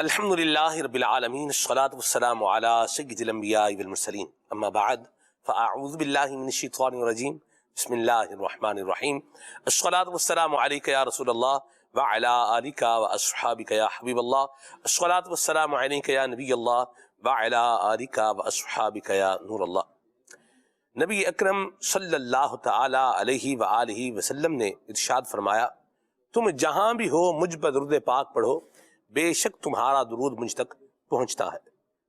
الحمد لله رب العالمين الصلاة والسلام على سيد الأنبياء والمرسلين أما بعد فأعوذ بالله من الشيطان الرجيم بسم الله الرحمن الرحيم الصلاة والسلام عليك يا رسول الله وعلى آلك وأصحابك يا حبيب الله الصلاة والسلام عليك يا نبي الله وعلى آلك وأصحابك يا نور الله۔ نبی اکرم صلی اللہ تعالی علیہ وآلہ وسلم نے ارشاد فرمایا، تم جہاں بھی ہو مجھ پر درود پاک پڑھو، بے شک تمہارا درود مجھ تک پہنچتا ہے۔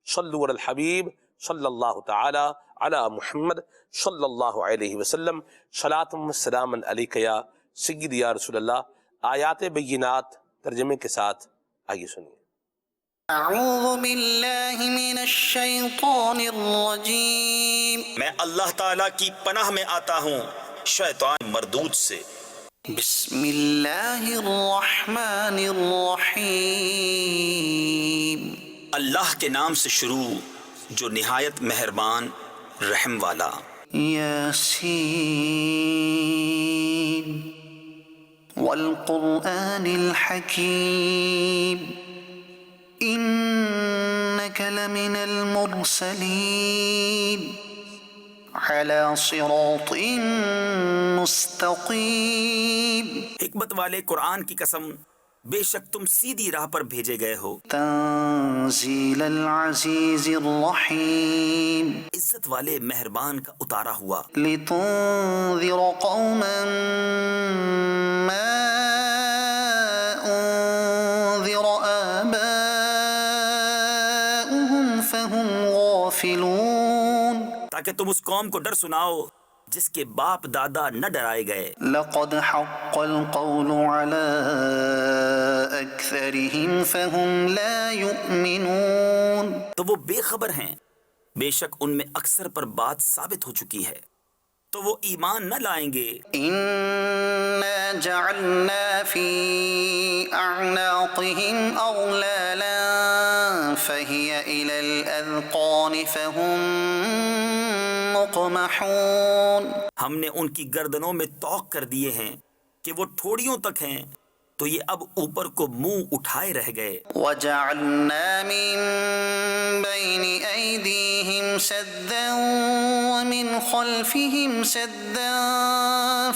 صلو علی الحبیب صلی اللہ تعالی علی محمد صلی اللہ علیہ وسلم، صلاۃ و سلام علیک یا سیدی یا رسول اللہ۔ آیات بینات ترجمے کے ساتھ آئیے سنیے۔ اعوذ باللہ من الشیطان الرجیم، میں اللہ تعالیٰ کی پناہ میں آتا ہوں شیطان مردود سے۔ بسم اللہ الرحمن الرحیم، اللہ کے نام سے شروع جو نہایت مہربان رحم والا۔ یاسین والقرآن الحکیم انک لمن المرسلین علی صراط مستقیم۔ حکمت والے قرآن کی قسم، بے شک تم سیدھی راہ پر بھیجے گئے ہو۔ تنزیل العزیز الرحیم، عزت والے مہربان کا اتارا ہوا۔ لتنذر قوما ما انذر آباؤهم فهم غافلون، تاکہ تم اس قوم کو ڈر سناؤ جس کے باپ دادا نہ ڈرائے گئے۔ لقد حق القول على اکثرهم فهم لا يؤمنون، تو وہ بے خبر ہیں، بے شک ان میں اکثر پر بات ثابت ہو چکی ہے، تو وہ ایمان نہ لائیں گے۔ انا جعلنا في اعناقهم اغلالا فهي الى الاذقان فهم مقمحون، ہم نے ان کی گردنوں میں طوق کر دیے ہیں کہ وہ ٹھوڑیوں تک ہیں، تو یہ اب اوپر کو منہ اٹھائے رہ گئے۔ وجعلنا من بين ايديهم سدا ومن خلفهم سدا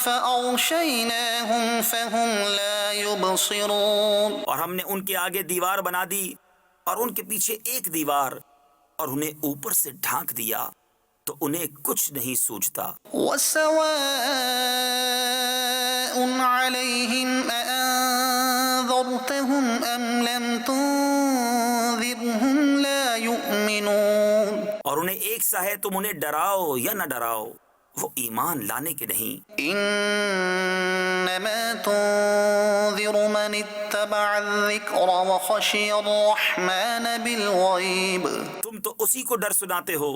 فاغشيناهم فهم لا يبصرون، اور ہم نے ان کے آگے دیوار بنا دی اور ان کے پیچھے ایک دیوار، اور انہیں اوپر سے ڈھانک دیا تو انہیں کچھ نہیں سوچتا۔ وسواء عليهم أأنذرتهم أم لم تنذرهم لا يؤمنون، اور انہیں ایک سا ہے تم انہیں ڈراؤ یا نہ ڈراؤ، وہ ایمان لانے کے نہیں۔ إنما تنذر من اتبع الذكر وخشي الرحمن بالغيب، تم تو اسی کو ڈر سناتے ہو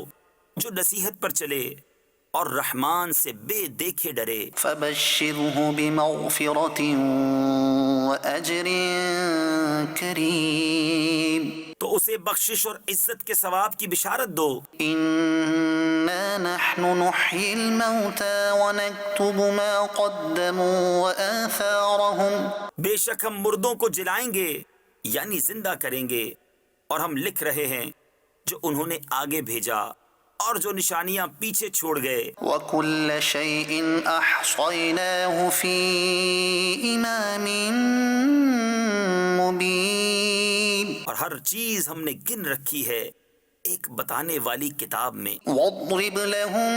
جو نصیحت پر چلے اور رحمان سے بے دیکھے ڈرے۔ فبشره بمغفرة وأجر كريم، تو اسے بخشش اور عزت کے ثواب کی بشارت دو۔ إنا نحن نحيي الموتى ونكتب ما قدموا وآثارهم، بے شک ہم مردوں کو جلائیں گے یعنی زندہ کریں گے، اور ہم لکھ رہے ہیں جو انہوں نے آگے بھیجا اور جو نشانیاں پیچھے چھوڑ گئے۔ وكل شيء أحصيناه في إمام مبين، اور ہر چیز ہم نے گن رکھی ہے ایک بتانے والی کتاب میں۔ واضرب لهم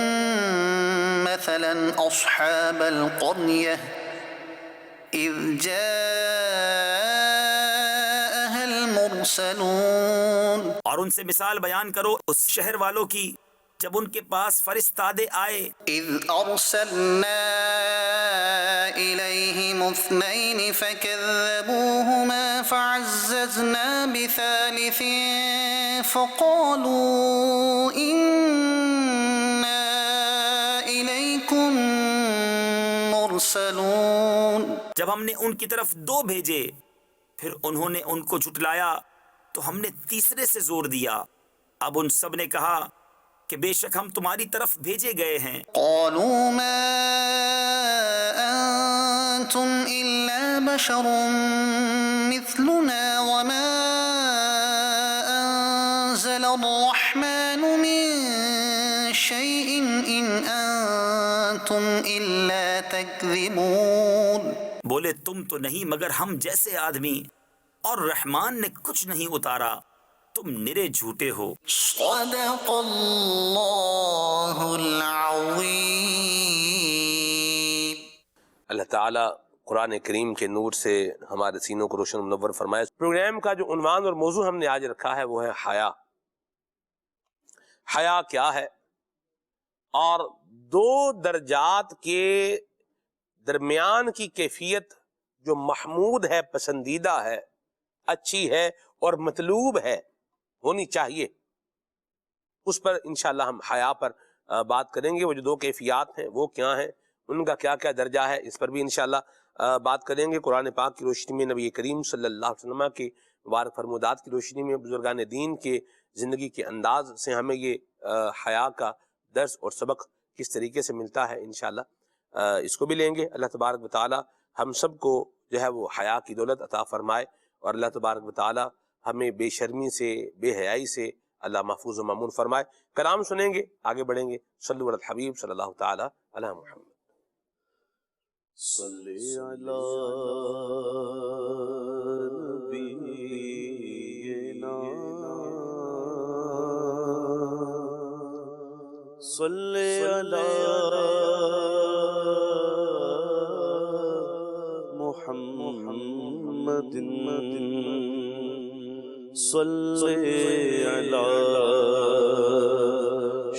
مثلا أصحاب القرية إذ جاءها المرسلون، اور ان سے مثال بیان کرو اس شہر والوں کی جب ان کے پاس فرستادے آئے۔ إذ أرسلنا إليهم اثنين فكذبوهما فعززنا بثالث فقالوا إنا إليكم مرسلون، جب ہم نے ان کی طرف دو بھیجے پھر انہوں نے ان کو جھٹلایا تو ہم نے تیسرے سے زور دیا۔ اب ان سب نے کہا کہ بے شک ہم تمہاری طرف بھیجے گئے ہیں۔ قالوا ما أنتم إلا بشر مثلنا وما الرحمن من شيء إن أنتم إلا تكذبون. بولے تم تو نہیں مگر ہم جیسے آدمی، اور رحمان نے کچھ نہیں اتارا، تم نرے جھوٹے ہو. صدق اللہ العظیم. اللہ تعالیٰ قرآن کریم کے نور سے ہمارے سینوں کو روشن منور فرمائے. پروگرام کا جو عنوان اور موضوع ہم نے آج رکھا ہے وہ ہے حیا. حیا کیا ہے، اور دو درجات کے درمیان کی کیفیت جو محمود ہے، پسندیدہ ہے، اچھی ہے اور مطلوب ہے، ہونی چاہیے، اس پر انشاءاللہ ہم حیا پر بات کریں گے. وہ جو دو کیفیات ہیں وہ کیا ہیں، ان کا کیا کیا درجہ ہے، اس پر بھی انشاءاللہ بات کریں گے. قرآن پاک کی روشنی میں، نبی کریم صلی اللہ علیہ وسلم کے مبارک فرمودات کی روشنی میں، بزرگان دین کے زندگی کے انداز سے ہمیں یہ حیا کا درس اور سبق کس طریقے سے ملتا ہے، انشاءاللہ اس کو بھی لیں گے. اللہ تبارک و تعالی ہم سب کو جو ہے وہ حیا کی دولت عطا فرمائے، اور اللہ تبارک و تعالی ہمیں بے شرمی سے، بے حیائی سے اللہ محفوظ و مامون فرمائے. کلام سنیں گے، آگے بڑھیں گے. صلو علی الحبیب صلی اللہ تعالی علی محمد. صلی علی نبینا، صلی علی محمد، صلی علی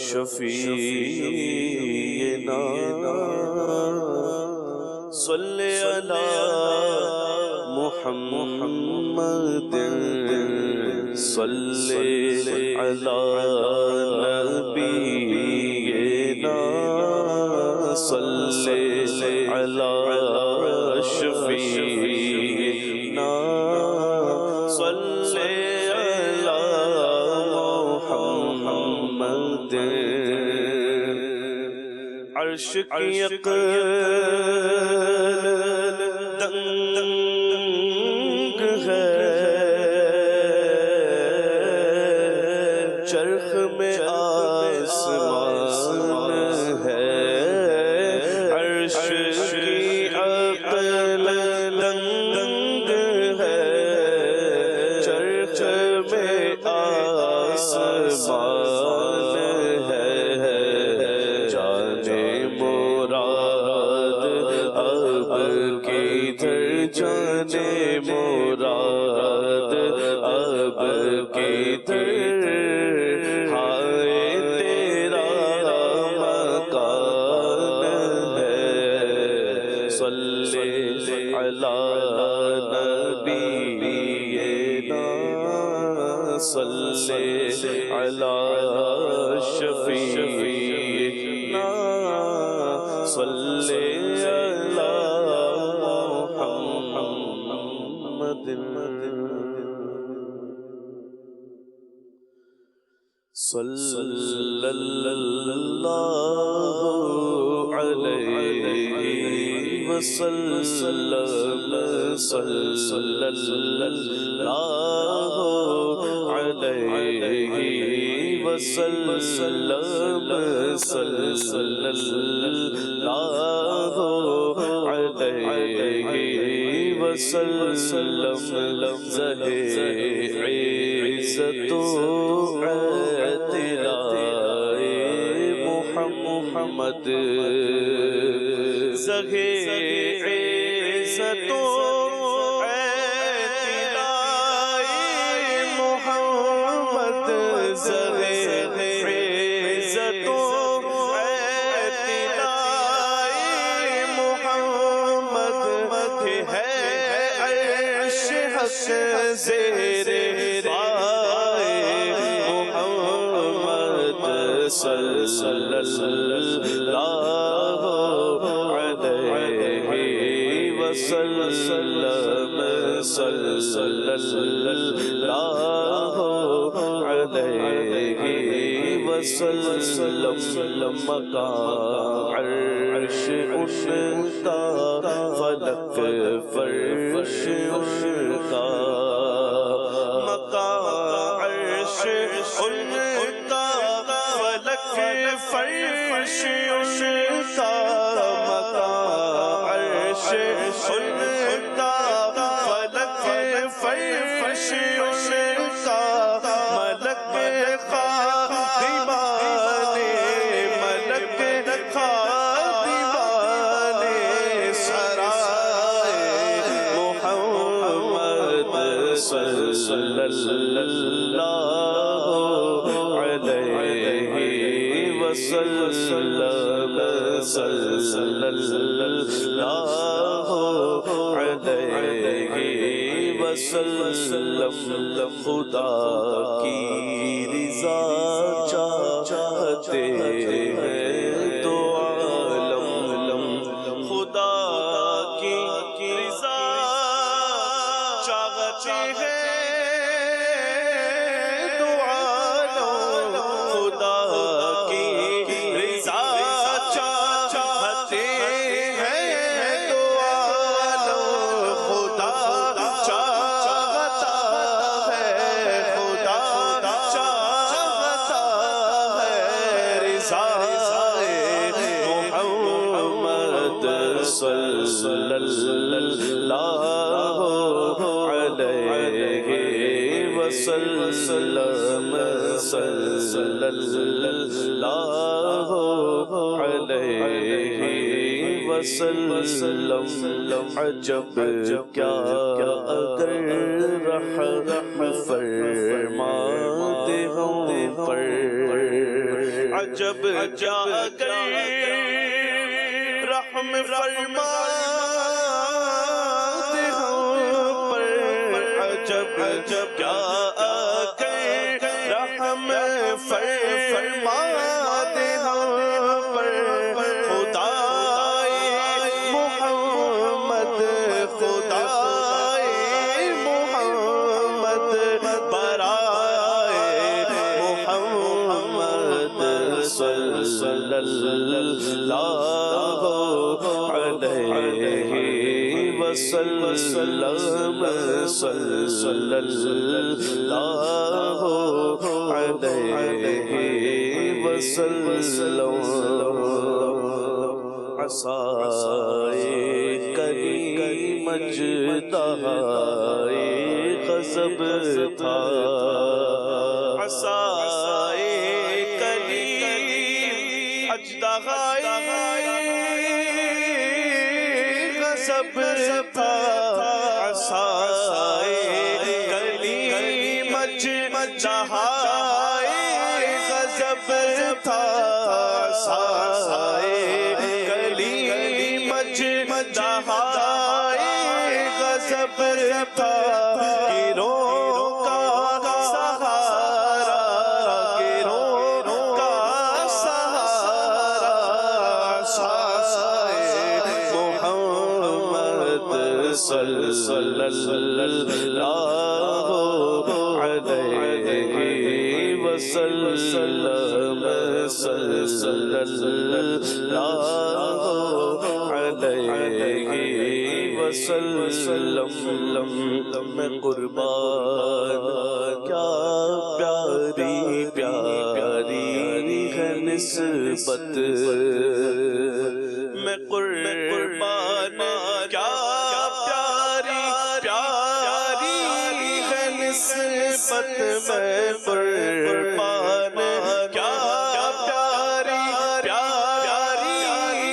شفیعنا، صلی علی محمد، صلی علی نبینا، صلی علی شفیعنا، صلی علی محمد. عرش کی دنگ ہے، چرخ میں آسمان ہے. عرش کی عقل دنگ ہے، چرخ میں آسمان ہے. جانے مراد اب کدھر، جانے مراد اب کدھر، ہائے تیرا مکان ہے. صلی علی نبینا، صلی علی شفیعنا، صلی علی محمد، صلی اللہ علیہ وسلم، صلی اللہ علیہ وسلم، صلی اللہ علیہ وسلم. زہے عزت و اعتلاء محمد، زہے عزت و اعتلاء محمد، زہے عزت و اعتلاء محمد. ہے عرش حق زیر پائے محمد، صلی اللہ علیہ وسلم، صلی اللہ علیہ وسلم. مقام عرش ان کا، فلک فرش ان کا، مقام عرش ان کا فلک فرش ان کا مقام عرش ان کا فلک فرش ان کا ملک خادمان ملک خادمان سرائے محمد صلی اللہ علیہ وسلم صلی اللہ علیہ وسلم خدا کی رضا چاہتے ہیں تو عالم خدا کی رضا چاہتے ہیں تو عالم خدا کی رضا چاہتے ہیں تو عالم خدا چاہتا ہے خدا چاہتا ہے رضا محمد صلی اللہ علیہ وسلم صلی اللہ علیہ وسلم عجب کیا اگر رحم فرماتے ہم پر عجب کیا اگر رحم فرماتے ہم پر عجب کیا اگر رحم فرماتے ہم پر خدائے محمد خدائے محمد برائے محمد صلی اللہ علیہ وسلم صلی اللہ علیہ وسلم عصائے کریم اژدہائے غضب تھا عصائے کریم اژدہائے غضب تھا عصائے کریم اژدہائے غضب تھا عصائے کریم اژدہائے غضب تھا گروہ کا سہارا گروہ کا سہارا عصائے محمد صلی اللہ علیہ وسلم صلی اللہ علیہ وسلم میں قربان کیا پیاری پیاری ہے نسبت میں قربان کیا پیاری پیاری ہے نسبت میں قربان کیا پیاری پیاری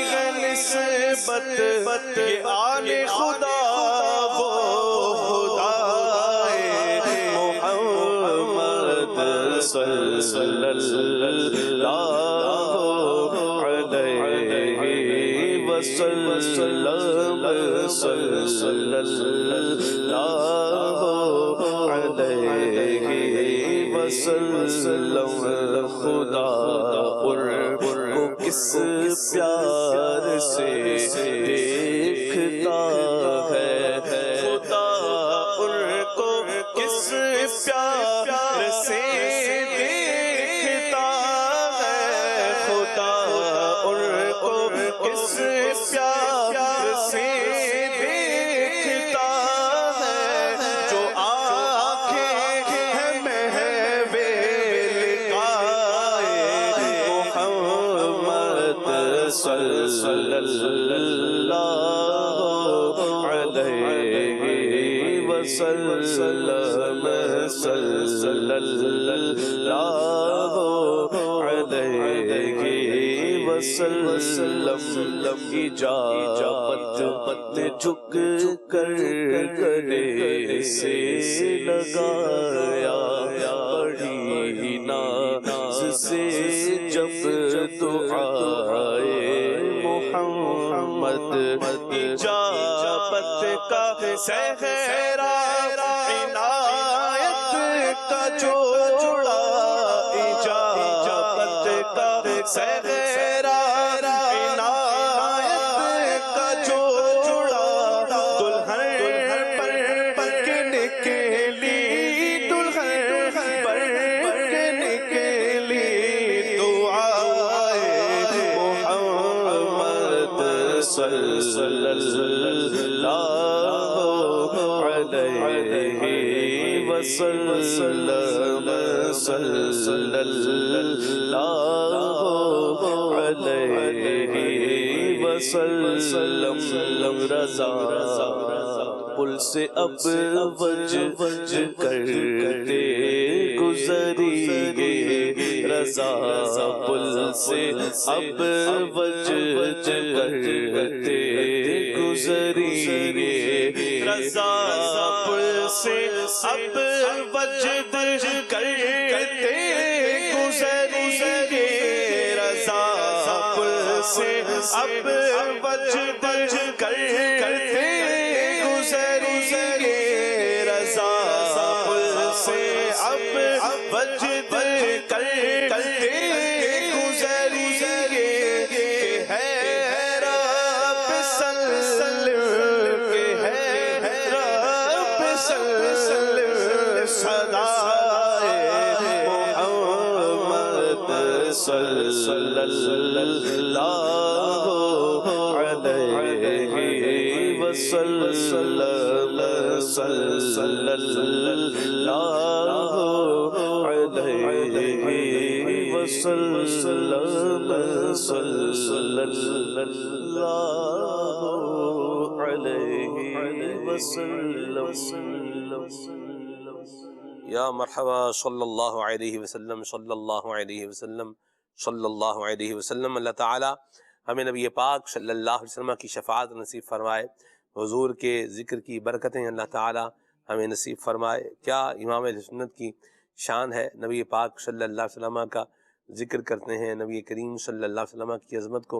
ہے نسبت یہ آل خدا وہ خدائے محمد صلی اللہ علیہ وسلم صلی اللہ علیہ وسلم خدا کو کس پیار سے دیکھتا ہے خدا ان کو کس پیار سے دیکھتا ہے خدا ان کو کس پیار سے دیکھتا ہے جو آنکھیں ہیں محو صلی اللہ علیہ وسلم صلی اللہ علیہ وسلم اجابت جھک کر گلے سے لگایا بڑی ناز سے جب دعائے محمد اجابت کا صحرا عنایت کا جوڑا اجابت کا صحرا عنایت کا جوڑا دلہن پر پکنے کے لیے دلہن پر پکنے کے لیے دعائے محمد صلی اللہ علیہ وسلم صلی اللہ علیہ وسلم رضا پل سے اب وج کرتے گزریے رضا پل سے اب وج کرتے گزریے رضا پل سے اب وجد کرتے گزریے رضا پل سے اب وجد کرتے گزریے رضا پل سے اب وجد کرتے گزریے کہ ہے رب سلم کہ ہے رب سلم صدائے محمد صلی اللہ علیہ وسلم صلی اللہ علیہ وسلم صلی اللہ علیہ وسلم یا مرحبا صلی اللہ علیہ وسلم صلی اللہ علیہ وسلم صلی اللہ علیہ وسلم۔ اللہ تعالیٰ ہمیں نبی پاک صلی اللہ علیہ وسلم کی شفاعت نصیب فرمائے، حضور کے ذکر کی برکتیں اللہ تعالیٰ ہمیں نصیب فرمائے۔ کیا امام اہل سنت کی شان ہے، نبی پاک صلی اللہ علیہ وسلم کا ذکر کرتے ہیں، نبی کریم صلی اللہ علیہ وسلم کی عظمت کو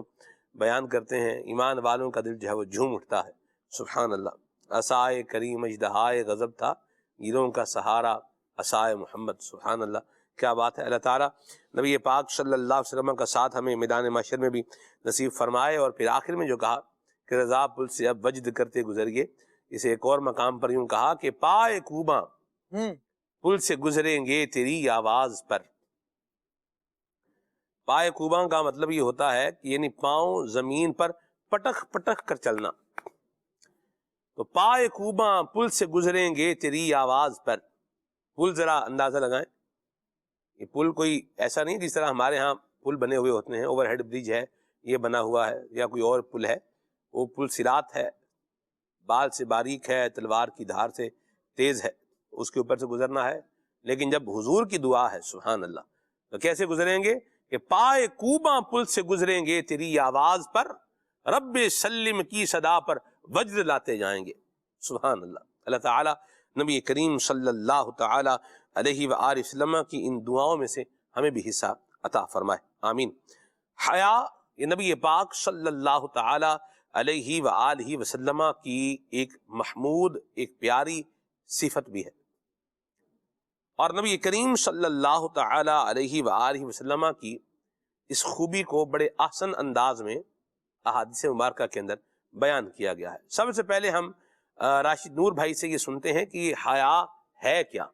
بیان کرتے ہیں، ایمان والوں کا دل جو ہے وہ جھوم اٹھتا ہے۔ سبحان اللہ۔ عصائے کریم اژدہائے غضب تھا، گیروں کا سہارا عصائے محمد۔ سبحان اللہ، کیا بات ہے۔ اللہ تعالیٰ نبی پاک صلی اللہ علیہ وسلم کا ساتھ ہمیں میدان محشر میں بھی نصیب فرمائے، اور پھر آخر میں جو کہا کہ رضا پل سے اب وجد کرتے گزریے، اسے ایک اور مقام پر یوں کہا کہ پائے کوباں پل سے گزریں گے تیری آواز پر۔ پائے کوباں کا مطلب یہ ہوتا ہے کہ یعنی پاؤں زمین پر پٹک پٹک کر چلنا۔ تو پائے کوباں پل سے گزریں گے تیری آواز پر۔ پل ذرا اندازہ لگائیں، یہ پل کوئی ایسا نہیں جس طرح ہمارے ہاں پل بنے ہوئے ہوتے ہیں، اوور ہیڈ برج ہے یہ بنا ہوا ہے یا کوئی اور پل ہے، وہ پل صراط ہے، بال سے باریک ہے، تلوار کی دھار سے تیز ہے، اس کے اوپر سے گزرنا ہے۔ لیکن جب حضور کی دعا ہے سبحان اللہ، تو کیسے گزریں گے کہ پائے کوباں پل سے گزریں گے تیری آواز پر، رب سلم کی صدا پر وجد لاتے جائیں گے۔ سبحان اللہ۔ اللہ تعالیٰ نبی کریم صلی اللہ تعالی علیہ وآلہ وسلم کی ان دعاؤں میں سے ہمیں بھی حصہ عطا فرمائے، آمین۔ حیا یہ نبی پاک صلی اللہ تعالی علیہ وآلہ وسلم کی ایک محمود، ایک پیاری صفت بھی ہے، اور نبی کریم صلی اللہ تعالی علیہ وآلہ وسلم کی اس خوبی کو بڑے احسن انداز میں احادیث مبارکہ کے اندر بیان کیا گیا ہے۔ سب سے پہلے ہم راشد نور بھائی سے یہ سنتے ہیں کہ حیا ہے کیا،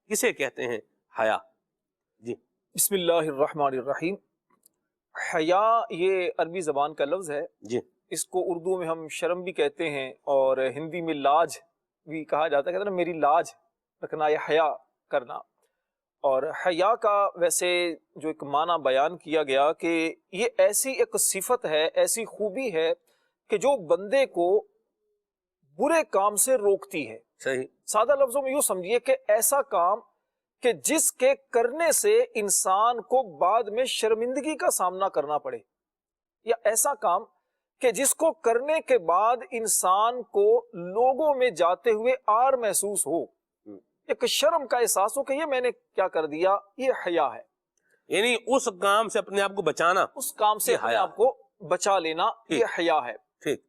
کسے کہتے ہیں حیا؟ جی بسم اللہ الرحمن الرحیم۔ حیا یہ عربی زبان کا لفظ ہے، جی، اس کو اردو میں ہم شرم بھی کہتے ہیں، اور ہندی میں لاج بھی کہا جاتا ہے، کہتے ہیں نا میری لاج رکھنا یا حیا کرنا۔ اور حیا کا ویسے جو ایک معنی بیان کیا گیا کہ یہ ایسی ایک صفت ہے، ایسی خوبی ہے کہ جو بندے کو برے کام سے روکتی ہے۔ صحیح۔ سادہ لفظوں میں یوں سمجھیے کہ ایسا کام کہ جس کے کرنے سے انسان کو بعد میں شرمندگی کا سامنا کرنا پڑے، یا ایسا کام کہ جس کو کرنے کے بعد انسان کو لوگوں میں جاتے ہوئے آر محسوس ہو، ایک شرم کا احساس ہو کہ یہ میں نے کیا کر دیا، یہ حیا ہے۔ یعنی اس کام سے اپنے آپ کو بچانا، اس کام سے یہ اپنے حیا آپ کو بچا لینا، ٹھیک۔ یہ حیا ہے۔ ٹھیک۔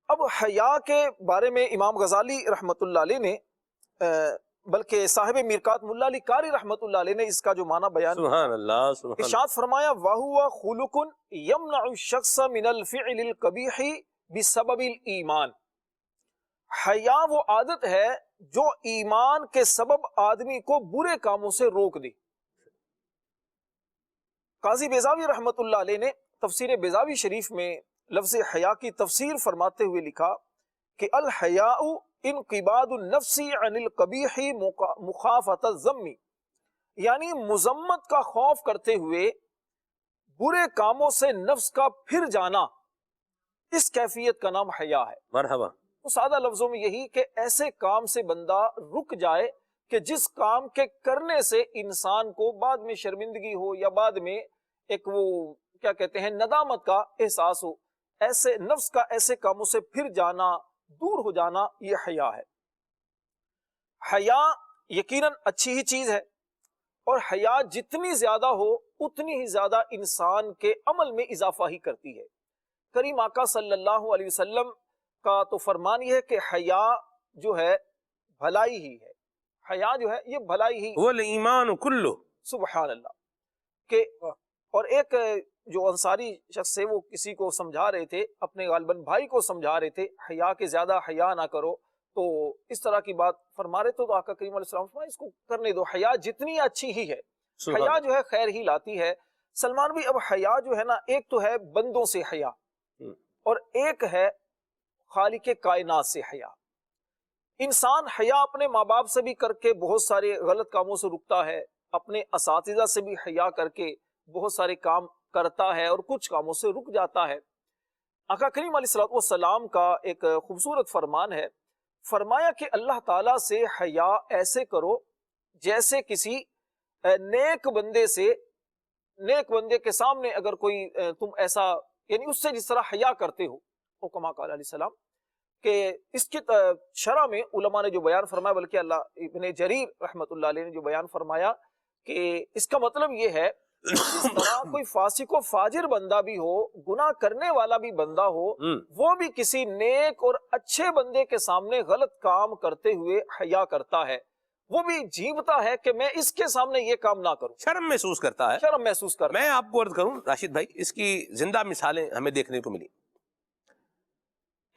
اب حیا کے بارے میں امام غزالی رحمت اللہ علیہ نے بلکہ صاحب میرکات ملا علی قاری رحمت اللہ علیہ نے اس کا جو معنی بیان سبحان اللہ، سبحان اللہ۔ ارشاد فرمایا وَهُوَ خُلُقٌ يَمْنَعُ الشَّخْصَ مِنَ الْفِعْلِ الْقَبِيحِ بِسَبَبِ الْإِيمَانِ۔ حیا وہ عادت ہے جو ایمان کے سبب آدمی کو برے کاموں سے روک دے۔ قاضی بیضاوی رحمت اللہ علیہ نے تفسیر بیضاوی شریف میں لفظ حیا کی تفسیر فرماتے ہوئے لکھا کہ الحیاء انقباض النفس عن القبیح مخافۃ الذم، یعنی مذمت کا خوف کرتے ہوئے برے کاموں سے نفس کا پھر جانا، اس کیفیت کا نام حیا ہے۔ مرحبا۔ تو سادہ لفظوں میں یہی کہ ایسے کام سے بندہ رک جائے کہ جس کام کے کرنے سے انسان کو بعد میں شرمندگی ہو یا بعد میں ایک وہ کیا کہتے ہیں ندامت کا احساس ہو، ایسے نفس کا ایسے کاموں سے پھر جانا، دور ہو جانا، یہ حیا ہے۔ حیا یقیناً اچھی ہی چیز ہے، اور حیا جتنی زیادہ ہو اتنی ہی زیادہ انسان کے عمل میں اضافہ ہی کرتی ہے۔ کریم آقا صلی اللہ علیہ وسلم کا تو فرمان یہ ہے کہ حیا جو ہے بھلائی ہی ہے، حیا جو ہے یہ بھلائی ہی، والایمان کلہ۔ سبحان اللہ۔ کہ اور ایک جو انصاری شخص ہے وہ کسی کو سمجھا رہے تھے، اپنے غالباً بھائی کو سمجھا رہے تھے حیا کے زیادہ حیا نہ کرو، تو اس طرح کی بات فرما رہے تھے تو آقا کریم علیہ السلام فرمایا اس کو کرنے دو، حیا جتنی اچھی ہی ہے، حیا جو ہے خیر ہی لاتی ہے۔ سلمان بھی اب حیا جو ہے نا، ایک تو ہے بندوں سے حیا اور ایک ہے خالق کائنات سے حیا۔ انسان حیا اپنے ماں باپ سے بھی کر کے بہت سارے غلط کاموں سے رکتا ہے، اپنے اساتذہ سے بھی حیا کر کے بہت سارے کام کرتا ہے اور کچھ کاموں سے رک جاتا ہے۔ آقا کریم علیہ السلام کا ایک خوبصورت فرمان ہے، فرمایا کہ اللہ تعالیٰ سے حیا ایسے کرو جیسے کسی نیک بندے کے سامنے اگر کوئی تم ایسا، یعنی اس سے جس طرح حیا کرتے ہو، حکما قال علیہ السلام کہ اس کی شرح میں علماء نے جو بیان فرمایا، بلکہ اللہ ابن جریر رحمت اللہ علیہ نے جو بیان فرمایا کہ اس کا مطلب یہ ہے جس طرح کوئی فاسق و فاجر بندہ بھی ہو، گناہ کرنے والا بھی بندہ ہو، وہ بھی کسی نیک اور اچھے بندے کے سامنے غلط کام کرتے ہوئے حیا کرتا ہے، وہ بھی جھیمتا ہے کہ میں اس کے سامنے یہ کام نہ کروں، شرم محسوس کرتا ہے، شرم محسوس کرتا ہے۔ میں آپ کو عرض کروں راشد بھائی، اس کی زندہ مثالیں ہمیں دیکھنے کو ملی۔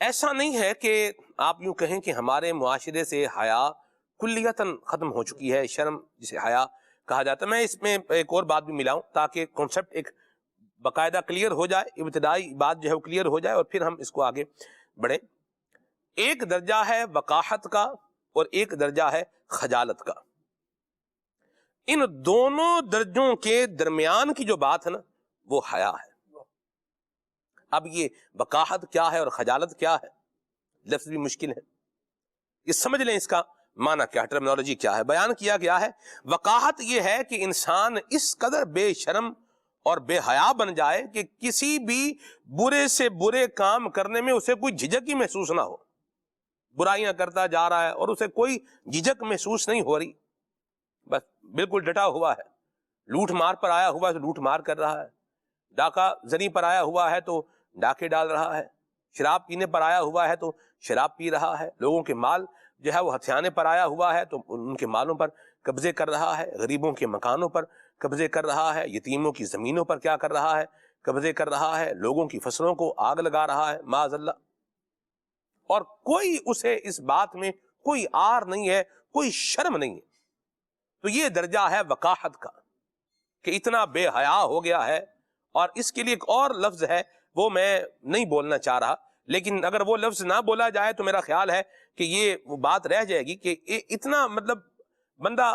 ایسا نہیں ہے کہ آپ یوں کہیں کہ ہمارے معاشرے سے حیا کلیتاً ختم ہو چکی ہے، شرم جسے حیا کہا جاتا ہے۔ میں اس میں ایک اور بات بھی ملاؤں تاکہ کنسپٹ ایک باقاعدہ کلیئر ہو جائے، ابتدائی بات جو ہے وہ کلیئر ہو جائے اور پھر ہم اس کو آگے بڑھیں۔ ایک درجہ ہے وقاحت کا اور ایک درجہ ہے خجالت کا۔ ان دونوں درجوں کے درمیان کی جو بات ہے نا، وہ حیا ہے۔ اب یہ وقاحت کیا ہے اور خجالت کیا ہے، لفظ بھی مشکل ہے، یہ سمجھ لیں اس کا معنی کیا، ٹرمنالوجی کیا ہے۔ بیان کیا گیا ہے وقاحت یہ ہے کہ انسان اس قدر بے شرم اور بے حیا بن جائے کہ کسی بھی برے سے برے کام کرنے میں اسے کوئی جھجک ہی محسوس نہ ہو، برائیاں کرتا جا رہا ہے اور اسے کوئی جھجک محسوس نہیں ہو رہی، بس بالکل ڈٹا ہوا ہے۔ لوٹ مار پر آیا ہوا ہے تو لوٹ مار کر رہا ہے، ڈاکہ زنی پر آیا ہوا ہے تو ڈاکے ڈال رہا ہے، شراب پینے پر آیا ہوا ہے تو شراب پی رہا ہے، لوگوں کے مال جو ہے وہ ہتھیانے پر آیا ہوا ہے تو ان کے مالوں پر قبضے کر رہا ہے، غریبوں کے مکانوں پر قبضے کر رہا ہے، یتیموں کی زمینوں پر کیا کر رہا ہے، قبضے کر رہا ہے، لوگوں کی فصلوں کو آگ لگا رہا ہے معاذ اللہ، اور کوئی اسے اس بات میں کوئی آر نہیں ہے، کوئی شرم نہیں ہے۔ تو یہ درجہ ہے وقاحت کا کہ اتنا بے حیا ہو گیا ہے۔ اور اس کے لیے ایک اور لفظ ہے، وہ میں نہیں بولنا چاہ رہا، لیکن اگر وہ لفظ نہ بولا جائے تو میرا خیال ہے کہ یہ وہ بات رہ جائے گی کہ اتنا مطلب بندہ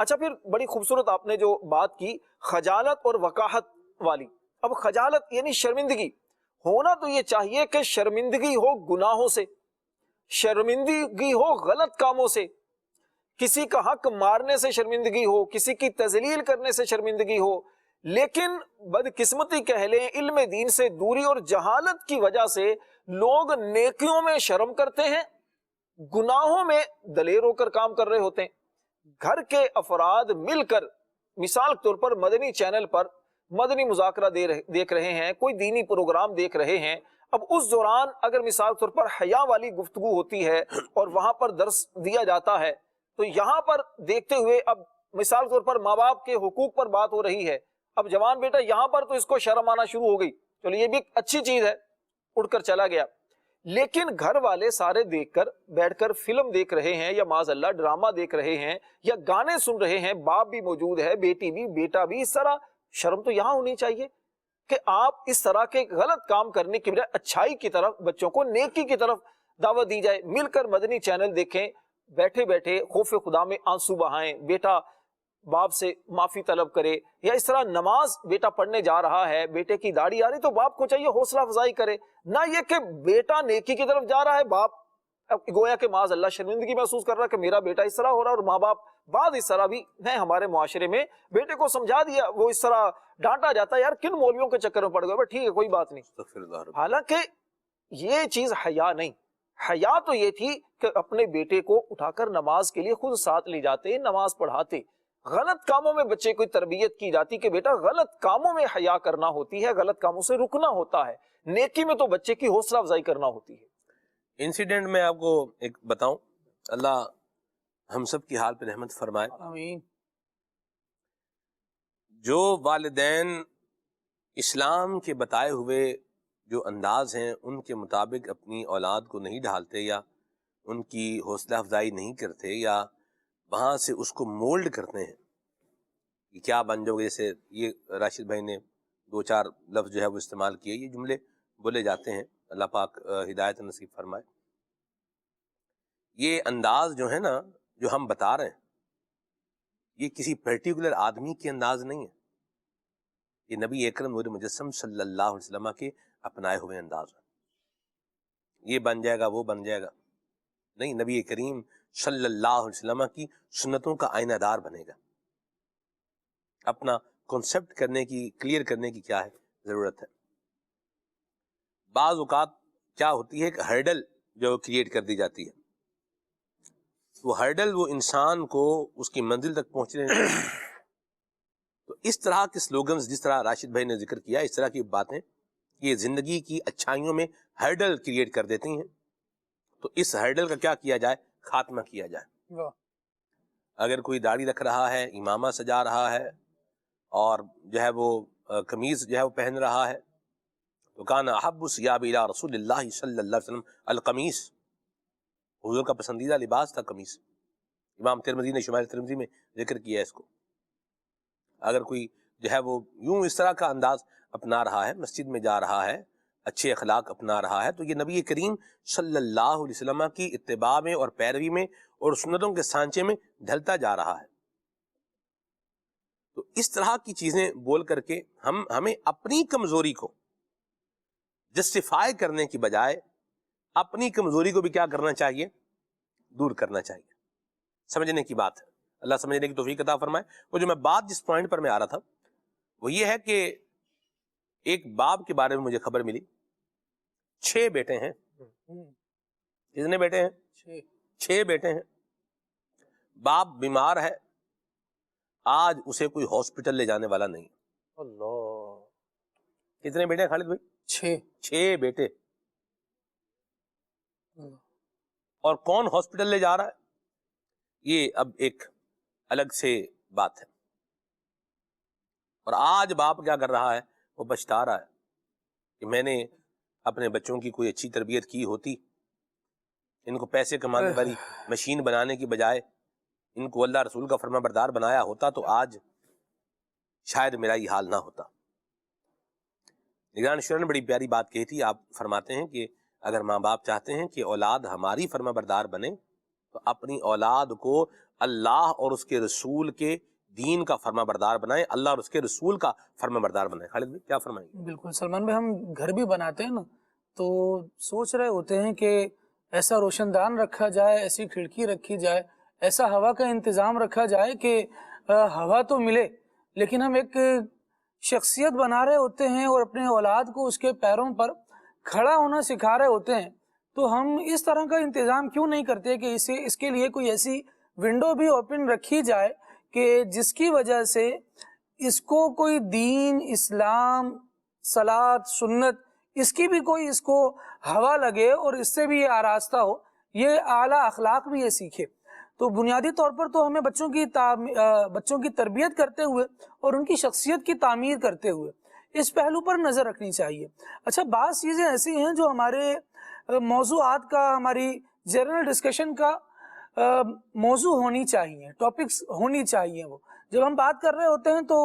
اچھا پھر بڑی خوبصورت آپ نے جو بات کی خجالت اور وقاحت والی. اب خجالت یعنی شرمندگی. ہونا تو یہ چاہیے کہ شرمندگی ہو گناہوں سے، شرمندگی ہو غلط کاموں سے، کسی کا حق مارنے سے شرمندگی ہو، کسی کی تذلیل کرنے سے شرمندگی ہو. لیکن بدقسمتی کہہ لیں، علم دین سے دوری اور جہالت کی وجہ سے لوگ نیکیوں میں شرم کرتے ہیں، گناہوں میں دلیر ہو کر کام کر رہے ہوتے ہیں. گھر کے افراد مل کر مثال کے طور پر مدنی چینل پر مدنی مذاکرہ دیکھ رہے ہیں، کوئی دینی پروگرام دیکھ رہے ہیں. اب اس دوران اگر مثال کے طور پر حیا والی گفتگو ہوتی ہے اور وہاں پر درس دیا جاتا ہے، تو یہاں پر دیکھتے ہوئے اب مثال کے طور پر ماں باپ کے حقوق پر بات ہو رہی ہے. اب جوان بیٹا یہاں پر تو اس کو شرم آنا شروع ہو گئی، چلو یہ بھی ایک اچھی چیز ہے، اٹھ کر چلا گیا. لیکن گھر والے سارے دیکھ کر بیٹھ کر فلم دیکھ رہے ہیں یا معاذ اللہ ڈرامہ دیکھ رہے ہیں یا گانے سن رہے ہیں، باپ بھی موجود ہے، بیٹی بھی، بیٹا بھی. اس طرح شرم تو یہاں ہونی چاہیے کہ آپ اس طرح کے غلط کام کرنے کی بجائے اچھائی کی طرف، بچوں کو نیکی کی طرف دعوت دی جائے. مل کر مدنی چینل دیکھیں، بیٹھے بیٹھے خوف خدا میں آنسو بہائیں، بیٹا باپ سے معافی طلب کرے. یا اس طرح نماز بیٹا پڑھنے جا رہا ہے، بیٹے کی داڑھی آ رہی تو باپ کو چاہیے حوصلہ افزائی کرے، نہ یہ کہ بیٹا نیکی کی طرف جا رہا ہے، باپ گویا کہ معاذ اللہ شرمندگی محسوس کر رہا ہے کہ میرا بیٹا اس طرح ہو رہا ہے. اور ماں باپ بعد اس طرح بھی ہیں ہمارے معاشرے میں، بیٹے کو سمجھا دیا، وہ اس طرح ڈانٹا جاتا ہے، یار کن مولویوں کے چکر میں پڑ گئے، ٹھیک ہے کوئی بات نہیں. حالانکہ یہ چیز حیا نہیں. حیا تو یہ تھی کہ اپنے بیٹے کو اٹھا کر نماز کے لیے خود ساتھ لے جاتے، نماز پڑھاتے. غلط کاموں میں بچے کو تربیت کی جاتی کہ بیٹا غلط کاموں میں حیا کرنا ہوتی ہے، غلط کاموں سے رکنا ہوتا ہے، نیکی میں تو بچے کی حوصلہ افزائی کرنا ہوتی ہے. انسیڈنٹ میں آپ کو ایک بتاؤں، اللہ ہم سب کی حال پہ رحمت فرمائے. آمین. جو والدین اسلام کے بتائے ہوئے جو انداز ہیں ان کے مطابق اپنی اولاد کو نہیں ڈھالتے یا ان کی حوصلہ افزائی نہیں کرتے یا وہاں سے اس کو مولڈ کرتے ہیں کہ کیا بن جاؤ گے، جیسے یہ راشد بھائی نے 2-4 لفظ جو ہے وہ استعمال کیے، یہ جملے بولے جاتے ہیں، اللہ پاک ہدایت نصیب فرمائے. یہ انداز جو ہے نا جو ہم بتا رہے ہیں، یہ کسی پرٹیکولر آدمی کے انداز نہیں ہے، یہ نبی اکرم نور مجسم صلی اللہ علیہ وسلم کے اپنائے ہوئے انداز ہے. یہ بن جائے گا وہ بن جائے گا نہیں، نبی کریم صلی اللہ علیہ وسلم کی سنتوں کا آئینہ دار بنے گا. اپنا کنسپٹ کرنے کی، کلیئر کرنے کی کیا ہے ضرورت ہے. بعض اوقات کیا ہوتی ہے کہ ہرڈل جو کریٹ کر دی جاتی ہے، وہ ہرڈل وہ انسان کو اس کی منزل تک پہنچنے تو اس طرح کے سلوگنز جس طرح راشد بھائی نے ذکر کیا، اس طرح کی باتیں یہ زندگی کی اچھائیوں میں ہرڈل کریٹ کر دیتی ہیں. تو اس ہرڈل کا کیا کیا جائے؟ خاتمہ کیا جائے. اگر کوئی داڑھی رکھ رہا ہے، امامہ سجا رہا ہے اور جو ہے وہ قمیض جو ہے وہ پہن رہا ہے، تو کان احب الثیاب الی رسول اللہ صلی اللہ علیہ وسلم القمیص، حضور کا پسندیدہ لباس تھا قمیص. امام ترمذی نے شمائل ترمذی میں ذکر کیا ہے اس کو. اگر کوئی جو ہے وہ یوں اس طرح کا انداز اپنا رہا ہے، مسجد میں جا رہا ہے، اچھے اخلاق اپنا رہا ہے، تو یہ نبی کریم صلی اللہ علیہ وسلم کی اتباع میں اور پیروی میں اور سنتوں کے سانچے میں ڈھلتا جا رہا ہے. تو اس طرح کی چیزیں بول کر کے ہمیں اپنی کمزوری کو جسٹیفائی کرنے کی بجائے اپنی کمزوری کو بھی کیا کرنا چاہیے؟ دور کرنا چاہیے. سمجھنے کی بات ہے، اللہ سمجھنے کی توفیق عطا فرمائے. وہ جو میں بات جس پوائنٹ پر میں آ رہا تھا وہ یہ ہے کہ ایک باپ کے بارے میں مجھے خبر ملی، 6 بیٹے ہیں. کتنے بیٹے ہیں؟ 6 بیٹے ہیں. باپ بیمار ہے، آج اسے کوئی ہاسپٹل لے جانے والا نہیں. اللہ. کتنے بیٹے ہیں خالد بھائی؟ 6 بیٹے. اور کون ہاسپٹل لے جا رہا ہے یہ اب ایک الگ سے بات ہے. اور آج باپ کیا کر رہا ہے؟ وہ پچھتا رہا ہے کہ میں نے اپنے بچوں کی کوئی اچھی تربیت کی ہوتی، ان کو پیسے کمانے والی مشین بنانے کی بجائے ان کو اللہ رسول کا فرما بردار بنایا ہوتا تو آج شاید میرا یہ حال نہ ہوتا. نگران شورا نے بڑی پیاری بات کہی تھی. آپ فرماتے ہیں کہ اگر ماں باپ چاہتے ہیں کہ اولاد ہماری فرما بردار بنے تو اپنی اولاد کو اللہ اور اس کے رسول کے دین کا فرما بردار بنائیں، اللہ اور اس کے رسول کا فرما بردار بنائیں۔ خالد بھائی کیا فرمائیں گے؟ بالکل سلمان بھائی، ہم گھر بھی بناتے ہیں نا تو سوچ رہے ہوتے ہیں کہ ایسا روشن دان رکھا جائے، ایسی کھڑکی رکھی جائے، ایسا ہوا کا انتظام رکھا جائے کہ ہوا تو ملے، لیکن ہم ایک شخصیت بنا رہے ہوتے ہیں اور اپنے اولاد کو اس کے پیروں پر کھڑا ہونا سکھا رہے ہوتے ہیں، تو ہم اس طرح کا انتظام کیوں نہیں کرتے کہ اس کے لیے کوئی ایسی ونڈو بھی اوپن رکھی جائے کہ جس کی وجہ سے اس کو کوئی دین، اسلام، صلاۃ، سنت، اس کی بھی کوئی اس کو ہوا لگے اور اس سے بھی یہ آراستہ ہو، یہ اعلیٰ اخلاق بھی یہ سیکھے۔ تو بنیادی طور پر تو ہمیں بچوں کی تربیت کرتے ہوئے اور ان کی شخصیت کی تعمیر کرتے ہوئے اس پہلو پر نظر رکھنی چاہیے۔ اچھا، بعض چیزیں ایسی ہیں جو ہمارے موضوعات کا، ہماری جنرل ڈسکشن کا موضوع ہونی چاہیے، ٹاپکس ہونی چاہیے۔ وہ جب ہم بات کر رہے ہوتے ہیں تو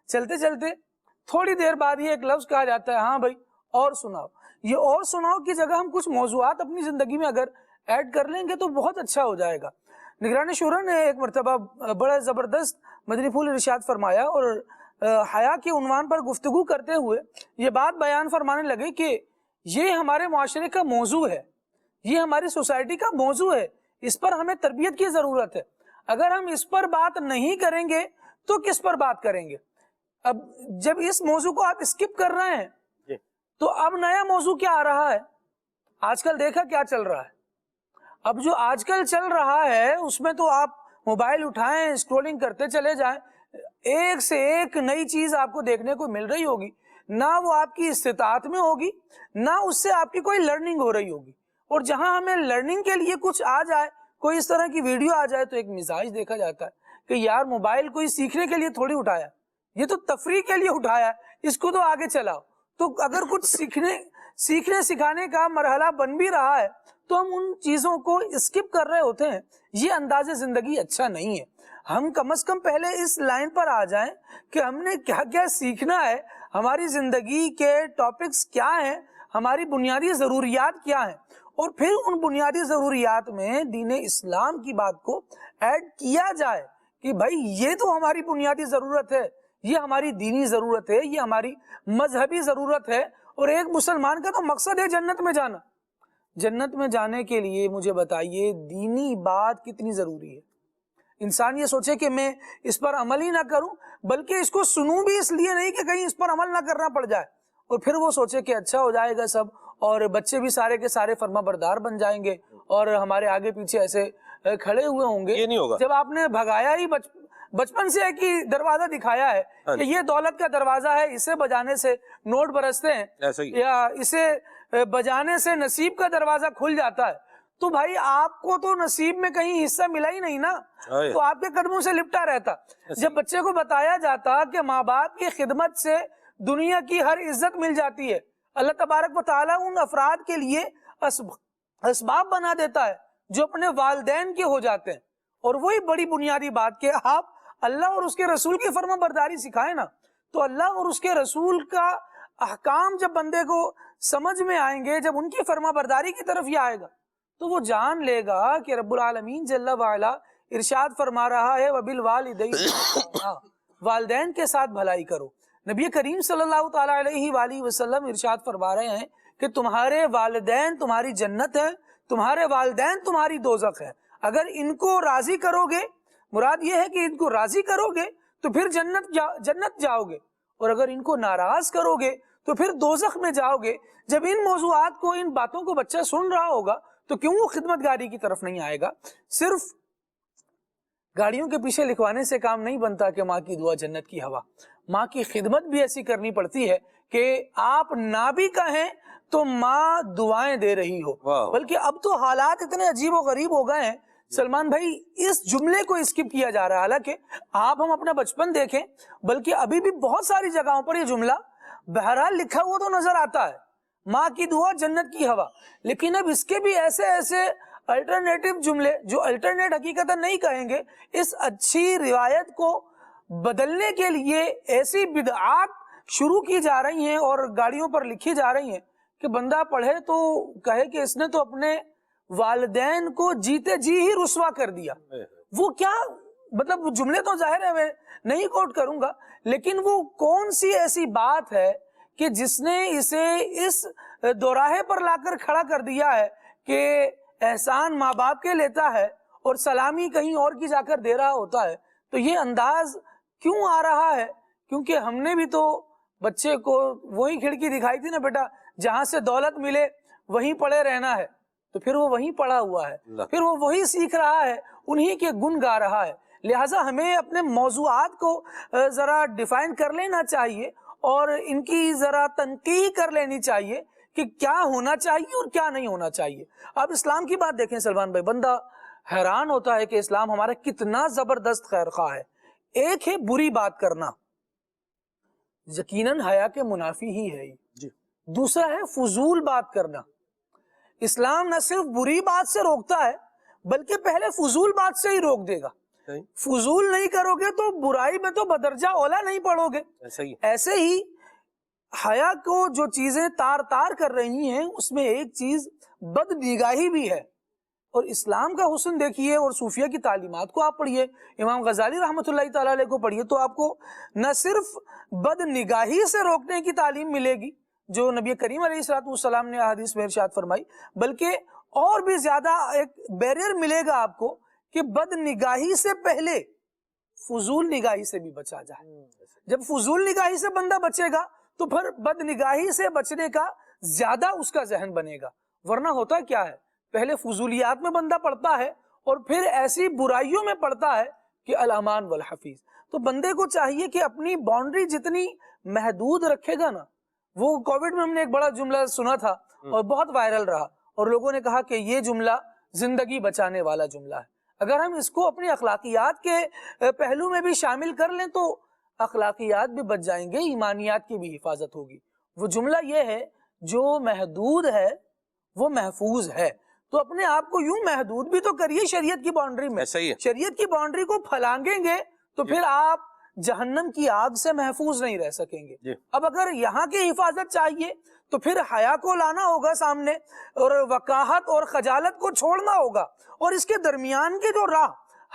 چلتے چلتے تھوڑی دیر بعد یہ ایک لفظ کہا جاتا ہے، ہاں بھائی اور سناؤ۔ یہ اور سناؤ کی جگہ ہم کچھ موضوعات اپنی زندگی میں اگر ایڈ کر لیں گے تو بہت اچھا ہو جائے گا۔ نگران شورا نے ایک مرتبہ بڑا زبردست مدنی پھول ارشاد فرمایا اور حیا کے عنوان پر گفتگو کرتے ہوئے یہ بات بیان فرمانے لگے کہ یہ ہمارے معاشرے کا موضوع ہے، یہ ہماری سوسائٹی کا موضوع ہے، اس پر ہمیں تربیت کی ضرورت ہے۔ اگر ہم اس پر بات نہیں کریں گے تو کس پر بات کریں گے؟ اب جب اس موضوع کو آپ اسکپ کر رہے ہیں تو اب نیا موضوع کیا آ رہا ہے؟ آج کل دیکھا کیا چل رہا ہے؟ اب جو آج کل چل رہا ہے اس میں تو آپ موبائل اٹھائیں، اسکرولنگ کرتے چلے جائیں، ایک سے ایک نئی چیز آپ کو دیکھنے کو مل رہی ہوگی، نہ وہ آپ کی استطاعت میں ہوگی، نہ اس سے آپ کی کوئی لرننگ ہو رہی ہوگی۔ اور جہاں ہمیں لرننگ کے لیے کچھ آ جائے، کوئی اس طرح کی ویڈیو آ جائے تو ایک مزاج دیکھا جاتا ہے کہ یار موبائل کوئی سیکھنے کے لیے تھوڑی اٹھایا، یہ تو تفریح کے لیے اٹھایا، اس کو تو آگے چلاؤ۔ تو اگر کچھ سیکھنے سکھانے کا مرحلہ بن بھی رہا ہے تو ہم ان چیزوں کو اسکپ کر رہے ہوتے ہیں، یہ انداز زندگی اچھا نہیں ہے۔ ہم کم از کم پہلے اس لائن پر آ جائیں کہ ہم نے کیا کیا سیکھنا ہے، ہماری زندگی کے ٹاپکس کیا ہیں، ہماری بنیادی ضروریات کیا ہیں، اور پھر ان بنیادی ضروریات میں دین اسلام کی بات کو ایڈ کیا جائے کہ بھائی یہ تو ہماری بنیادی ضرورت ہے، یہ ہماری دینی ضرورت ہے، یہ ہماری مذہبی ضرورت ہے۔ اور ایک مسلمان کا تو مقصد ہے جنت میں جانا۔ جنت میں جانے کے لیے مجھے بتائیے دینی بات کتنی ضروری ہے۔ انسان یہ سوچے کہ میں اس پر عمل ہی نہ کروں، بلکہ اس کو سنوں بھی اس لیے نہیں کہ کہیں اس پر عمل نہ کرنا پڑ جائے، اور پھر وہ سوچے کہ اچھا ہو جائے گا سب، اور بچے بھی سارے کے سارے فرما بردار بن جائیں گے اور ہمارے آگے پیچھے ایسے کھڑے ہوئے ہوں گے۔ یہ نہیں ہوگا۔ جب آپ نے بھگایا ہی بچپن سے ایک ہی دروازہ دکھایا ہے کہ یہ دولت کا دروازہ ہے، اسے بجانے سے نوٹ برستے ہیں، یا اسے بجانے سے نصیب کا دروازہ کھل جاتا ہے، تو بھائی آپ کو تو نصیب میں کہیں حصہ ملا ہی نہیں نا، تو آپ کے قدموں سے لپٹا رہتا۔ جب بچے کو بتایا جاتا کہ ماں باپ کی خدمت سے دنیا کی ہر عزت مل جاتی ہے، اللہ تبارک و تعالیٰ ان افراد کے لیے اسباب بنا دیتا ہے جو اپنے والدین کے ہو جاتے ہیں، اور وہی بڑی بنیادی بات کہ آپ اللہ اور اس کے رسول کی فرما برداری سکھائیں نا، تو اللہ اور اس کے رسول کا احکام جب بندے کو سمجھ میں آئیں گے، جب ان کی فرما برداری کی طرف یہ آئے گا تو وہ جان لے گا کہ رب العالمین جل وعلا ارشاد فرما رہا ہے وَبِالْوَالِدَيْنِ إِحْسَانًا، والدین کے ساتھ بھلائی کرو۔ نبی کریم صلی اللہ تعالیٰ علیہ وآلہ وسلم ارشاد فرما رہے ہیں کہ تمہارے والدین تمہاری جنت ہے، تمہارے والدین تمہاری دوزخ ہے۔ اگر ان کو راضی کرو گے، مراد یہ ہے کہ ان کو راضی کرو گے تو پھر جنت جاؤ گے، اور اگر ان کو ناراض کرو گے تو پھر دوزخ میں جاؤ گے۔ جب ان موضوعات کو، ان باتوں کو بچہ سن رہا ہوگا تو کیوں وہ خدمت گاری کی طرف نہیں آئے گا؟ صرف گاڑیوں کے پیچھے لکھوانے سے کام نہیں بنتا کہ ماں کی دعا جنت کی ہوا۔ ماں کی خدمت بھی ایسی کرنی پڑتی ہے کہ آپ نہ بھی کہیں تو ماں دعائیں دے رہی ہو۔ بلکہ اب تو حالات اتنے عجیب و غریب ہو گئے ہیں سلمان بھائی، اس جملے کو اسکپ کیا جا رہا ہے۔ حالانکہ آپ ہم اپنا بچپن دیکھیں، بلکہ ابھی بھی بہت ساری جگہوں پر یہ جملہ بہرحال لکھا ہوا تو نظر آتا ہے، ماں کی دعا جنت کی ہوا، لیکن اب اس کے بھی ایسے الٹرنیٹو جملے جو الٹرنیٹ حقیقتاً نہیں کہیں گے، اس اچھی روایت کو بدلنے کے لیے ایسی بدعات شروع کی جا رہی ہیں اور گاڑیوں پر لکھی جا رہی ہیں کہ بندہ پڑھے تو کہے کہ اس نے تو اپنے والدین کو جیتے جی ہی رسوا کر دیا۔ وہ کیا مطلب جملے تو ظاہر ہے میں نہیں کوٹ کروں گا، لیکن وہ کون سی ایسی بات ہے کہ جس نے اسے اس دوراہے پر لا کر کھڑا کر دیا ہے کہ احسان ماں باپ کے لیتا ہے اور سلامی کہیں اور کی جا کر دے رہا ہوتا ہے. تو یہ انداز کیوں آ رہا ہے؟ کیونکہ ہم نے بھی تو بچے کو وہی کھڑکی دکھائی تھی نا، بیٹا جہاں سے دولت ملے وہیں پڑے رہنا ہے، تو پھر وہ وہیں پڑا ہوا ہے، پھر وہ وہی سیکھ رہا ہے، انہی کے گن گا رہا ہے. لہٰذا ہمیں اپنے موضوعات کو ذرا ڈیفائن کر لینا چاہیے اور ان کی ذرا تنقید کر لینی چاہیے کہ کیا ہونا چاہیے اور کیا نہیں ہونا چاہیے. اب اسلام کی بات دیکھیں سلمان بھائی، بندہ حیران ہوتا ہے کہ اسلام ہمارا کتنا زبردست خیر خواہ ہے. ایک ہے بری بات کرنا، یقیناً حیا کے منافی ہی ہے جی. دوسرا ہے فضول بات کرنا. اسلام نہ صرف بری بات سے روکتا ہے بلکہ پہلے فضول بات سے ہی روک دے گا. فضول نہیں کرو گے تو برائی میں تو بدرجہ اولا نہیں پڑو گے. ایسے ہی حیا کو جو چیزیں تار تار کر رہی ہیں اس میں ایک چیز بد نگاہی بھی ہے. اور اسلام کا حسن دیکھیے اور صوفیہ کی تعلیمات کو آپ پڑھیے، امام غزالی رحمۃ اللہ تعالی علیہ کو پڑھیے، تو آپ کو نہ صرف بد نگاہی سے روکنے کی تعلیم ملے گی جو نبی کریم علیہ الصلوۃ والسلام نے حدیث میں ارشاد فرمائی، بلکہ اور بھی زیادہ ایک بیریئر ملے گا آپ کو کہ بد نگاہی سے پہلے فضول نگاہی سے بھی بچا جائے. جب فضول نگاہی سے بندہ بچے گا تو پھر بد نگاہی سے بچنے کا زیادہ اس کا ذہن بنے گا. ورنہ ہوتا کیا ہے، پہلے فضولیات میں بندہ پڑتا ہے اور پھر ایسی برائیوں میں پڑتا ہے کہ الامان والحفیظ. تو بندے کو چاہیے کہ اپنی باؤنڈری جتنی محدود رکھے گا نا، وہ کووڈ میں ہم نے ایک بڑا جملہ سنا تھا اور بہت وائرل رہا اور لوگوں نے کہا کہ یہ جملہ زندگی بچانے والا جملہ ہے. اگر ہم اس کو اپنی اخلاقیات کے پہلو میں بھی شامل کر لیں تو اخلاقیات بھی بچ جائیں گے، ایمانیات کی بھی حفاظت ہوگی. وہ جملہ یہ ہے جو محدود ہے وہ محفوظ ہے. تو اپنے آپ کو یوں محدود بھی تو کریے شریعت کی باؤنڈری میں. شریعت کی باؤنڈری کو پھلانگیں گے تو پھر آپ جہنم کی آگ سے محفوظ نہیں رہ سکیں گے. اب اگر یہاں کی حفاظت چاہیے تو پھر حیا کو لانا ہوگا سامنے اور وقاحت اور خجالت کو چھوڑنا ہوگا، اور اس کے درمیان کے جو راہ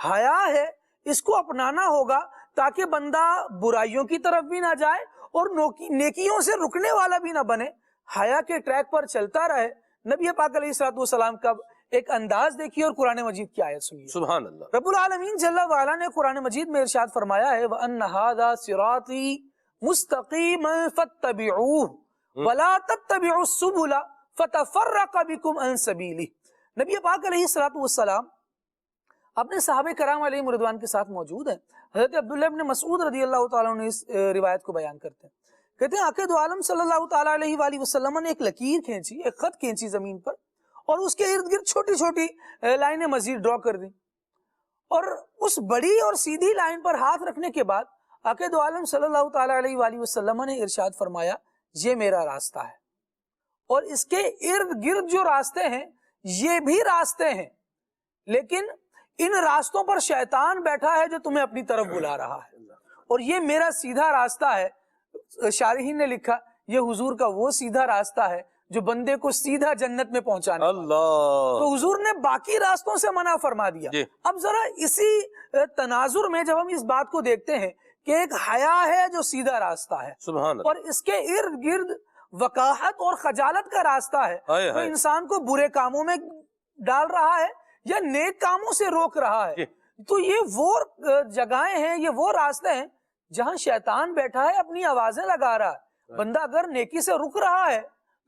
حیا ہے اس کو اپنانا ہوگا تاکہ بندہ برائیوں کی طرف بھی نہ جائے اور نیکیوں سے رکنے والا بھی نہ بنے، حیا کے ٹریک پر چلتا رہے. نبی پاک علیہ الصلوۃ والسلام کا ایک انداز دیکھیے اور قرآن مجید کی آیت سنیے. سبحان اللہ. رب العالمین جل وعلا نے قرآن مجید میں ارشاد فرمایا ہے وَأَنَّ هَذَا صِرَاطِي مُسْتَقِيمًا فَاتَّبِعُوهُ وَلَا تَتَّبِعُوا السُّبُلَ فَتَفَرَّقَ بِكُمْ عَنْ سَبِيلِهِ. نبی پاک علیہ الصلوۃ والسلام اپنے صحابہ کرام علیہم رضوان کے ساتھ موجود ہیں. حضرت عبداللہ ابن مسعود رضی اللہ تعالیٰ عنہ اس روایت کو بیان کرتے ہیں. کہتے ہیں آقا دو عالم صلی اللہ تعالیٰ علیہ وآلہ وسلم نے ایک لکیر کھینچی، ایک خط کھینچی زمین پر، اور اس کے ارد گرد چھوٹی چھوٹی لائنیں مزید ڈرا کر دیں، اور اس بڑی اور سیدھی لائن پر ہاتھ رکھنے کے بعد آقا دو عالم صلی اللہ تعالیٰ علیہ وآلہ وسلم نے ارشاد فرمایا یہ میرا راستہ ہے، اور اس کے ارد گرد جو راستے ہیں یہ بھی راستے ہیں، لیکن ان راستوں پر شیطان بیٹھا ہے جو تمہیں اپنی طرف بلا رہا ہے، اور یہ میرا سیدھا راستہ ہے. شارحین نے لکھا یہ حضور کا وہ سیدھا راستہ ہے جو بندے کو سیدھا جنت میں پہنچانے والا. تو حضور نے باقی راستوں سے منع فرما دیا. اب ذرا اسی تناظر میں جب ہم اس بات کو دیکھتے ہیں کہ ایک حیا ہے جو سیدھا راستہ ہے اور اس کے ارد گرد وقاحت اور خجالت کا راستہ ہے، تو انسان کو برے کاموں میں ڈال رہا ہے یا نیک کاموں سے روک رہا ہے. تو یہ وہ جگہیں ہیں، یہ وہ راستے ہیں جہاں شیطان بیٹھا ہے اپنی آوازیں لگا رہا ہے. بندہ اگر نیکی سے رک رہا ہے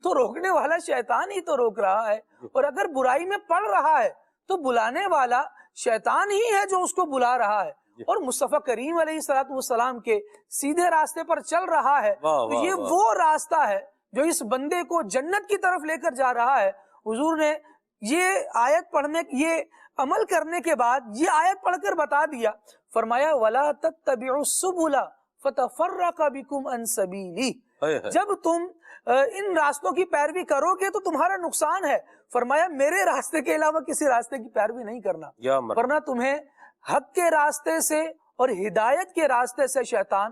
تو روکنے والا شیطان ہی تو روک رہا ہے، اور اگر برائی میں پڑ رہا ہے تو بلانے والا شیطان ہی ہے جو اس کو بلا رہا ہے. اور مصطفیٰ کریم علیہ الصلوۃ والسلام کے سیدھے راستے پر چل رہا ہے. تو یہ وہ راستہ ہے جو اس بندے کو جنت کی طرف لے کر جا رہا ہے. حضور نے یہ آیت پڑھنے، یہ عمل کرنے کے بعد یہ آیت پڑھ کر بتا دیا، فرمایا وَلَا تَتَّبِعُوا السُّبُلَ فَتَفَرَّقَ بِكُمْ عَنْ سَبِيلِهِ. جب تم ان راستوں کی پیروی کرو گے تو تمہارا نقصان ہے. فرمایا میرے راستے کے علاوہ کسی راستے کی پیروی نہیں کرنا، ورنہ تمہیں حق کے راستے سے اور ہدایت کے راستے سے شیطان